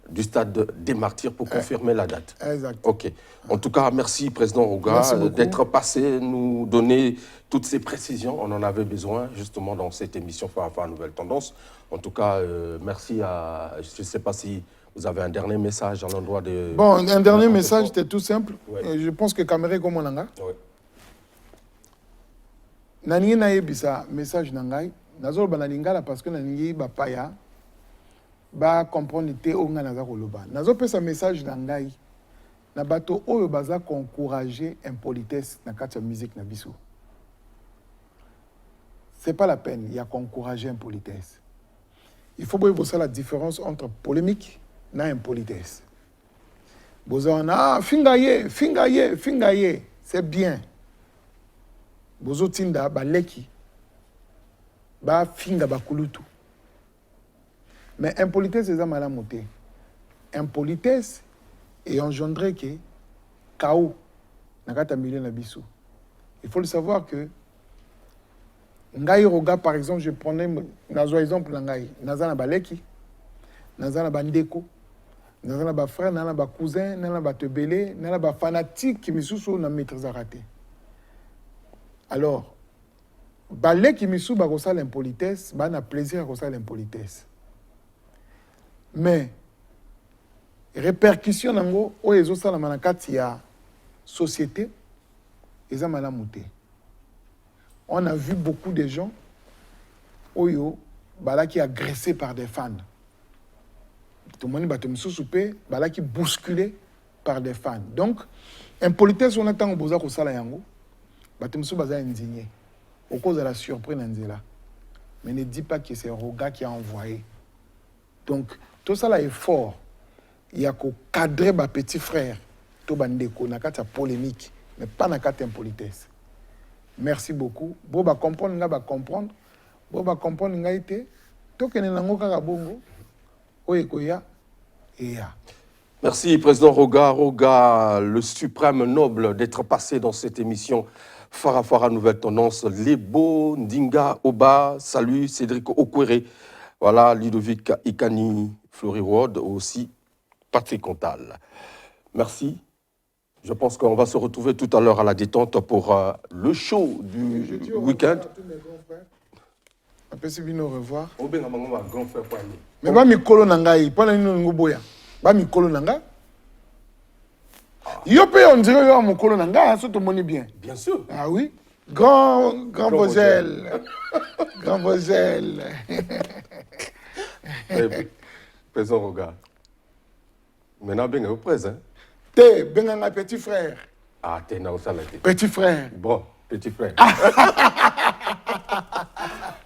du stade des Martyrs pour confirmer la date. Exact. Ok. En tout cas, merci Président Roga d'être passé, nous donner toutes ces précisions. On en avait besoin justement dans cette émission Farafara Nouvelle Tendance. En tout cas, merci à... Je ne sais pas si vous avez un dernier message à l'endroit de... Bon, un dernier message, c'était tout simple. Ouais. Je pense que Caméra comme on a. Oui. Nani na yebisa message nangai. Nazol banalingala parce que nani ba paya ba comprendre te onga naza koloba. Nazol pesa message nangai. Na bato oyo baza encourager impolitesse na kati ya musique na biso. C'est pas la peine, il y a qu'encourager impolitesse. Il faut voir la différence entre polémique et impolitesse. Bozo na fingaye, c'est bien. Bozo tinda ba leki ba finga ba kulutu. Mais impolitesse c'est ça malamoté. Impolitesse et engendrer que chaos na kata milieu na biso. Il faut le savoir que Ngai Roga, par exemple, je prenais un exemple Ngai. Naza na baleki, naza na bandeko, naza na ba frère, naza na ba cousin, naza na ba tebele, naza na ba fanatique qui misusu na maîtrise raté. Alors, baleki misu ba kosa l'impolitesse, ba na plaisir à kosa l'impolitesse. Mais répercussion nango oyo ezosalama na kati ya société eza malamu te. On a vu beaucoup de gens oyo balaki agressés par des fans. Tout le monde bato misusu pe balaki bousculé par des fans. Donc impolitesse on attend boza ko sala yango bato misusu baza indigné. Au cause de la surprise Nzela. Mais ne dis pas que c'est Roga qui a envoyé. Donc tout ça là est fort. Il y a qu'au cadrer ma petit frère, tout bandeko, na kata polémique, mais pas na kata impolitesse. Merci beaucoup. Bo ba comprendre, nga ba comprendre. Bo ba comprendre nga ite. To kene nango kaka bongo. Oye koya et ya. Merci, Président Roga. Roga, le suprême noble d'être passé dans cette émission Farafara Nouvelle Tendance. Lebo, Ndinga, Oba, salut, Cédric Okwere. Voilà, Ludovic Ikani, Fleury Ward, aussi Patrick Contal. Merci. Je pense qu'on va se retrouver tout à l'heure à la détente pour le show du week-end. On peut se dire au revoir. Grand frère. Mais ba mikolo nangai, pas na nino boya. Ba mikolo nanga. Yo pe on dirait yo mokolo nanga, ça te moni bien. Bien sûr. Ah oui. Grand Vogel. Grand Vogel. Président Roga. Maintenant, bien au présent. T'es ben un petit frère. Ah, t'es dans ça là. Petit frère. Bon, petit frère.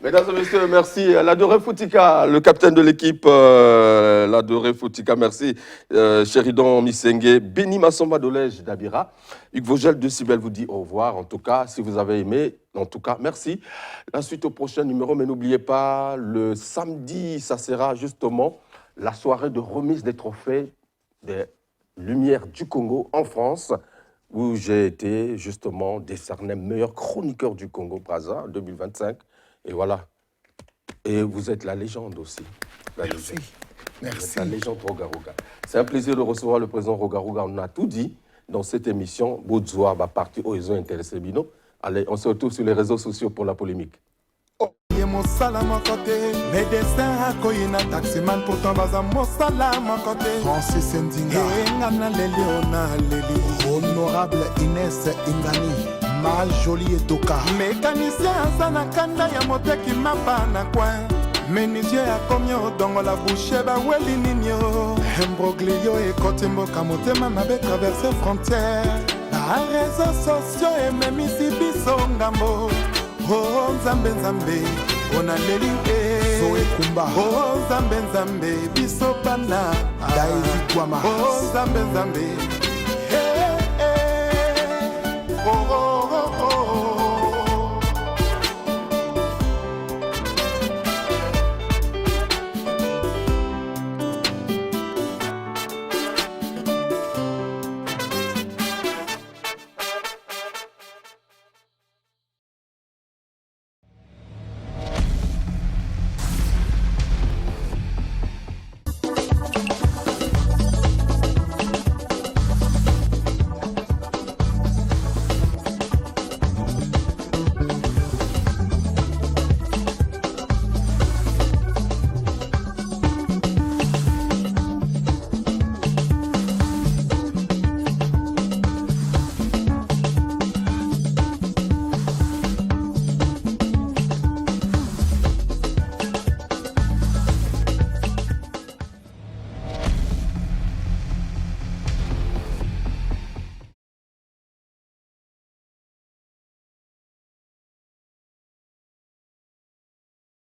Mesdames et messieurs, merci. L'adoré Foutika, le capitaine de l'équipe, l'adoré Foutika, merci. Sheridan Misenge, Béni Massomba Dolège d'Abira. Hugues Vogel de Cibel vous dit au revoir. En tout cas, si vous avez aimé, en tout cas, merci. La suite au prochain numéro, mais n'oubliez pas, le samedi, ça sera justement la soirée de remise des trophées des Lumières du Congo en France, où j'ai été justement décerné meilleur chroniqueur du Congo, Brazza, en 2025. Et voilà. Et vous êtes la légende aussi. Merci. Merci. La légende Roga Roga. C'est un plaisir de recevoir le président Roga Roga. On a tout dit dans cette émission. Bouzoua va partir où ils ont intéressé Bino. Allez, on se retrouve sur les réseaux sociaux pour la polémique. Mosala makote médecin akoyina taximan pourtant baza mosala makote Francis Ndinga engana leli ona leli honorable Inès Ingani ma jolie etoka mécanicien azana kanda ya moteki mapa na coin menuisier akomi odongo la bouche baweli ninio imbroglio ekoti mboka motema mabe traverse frontière ba réseaux sociaux ememisi biso ngambo oh nzambe nzambe ona leli Zoé Kumba oh nzambe nzambe biso bana Daisy Kwama oh nzambe nzambe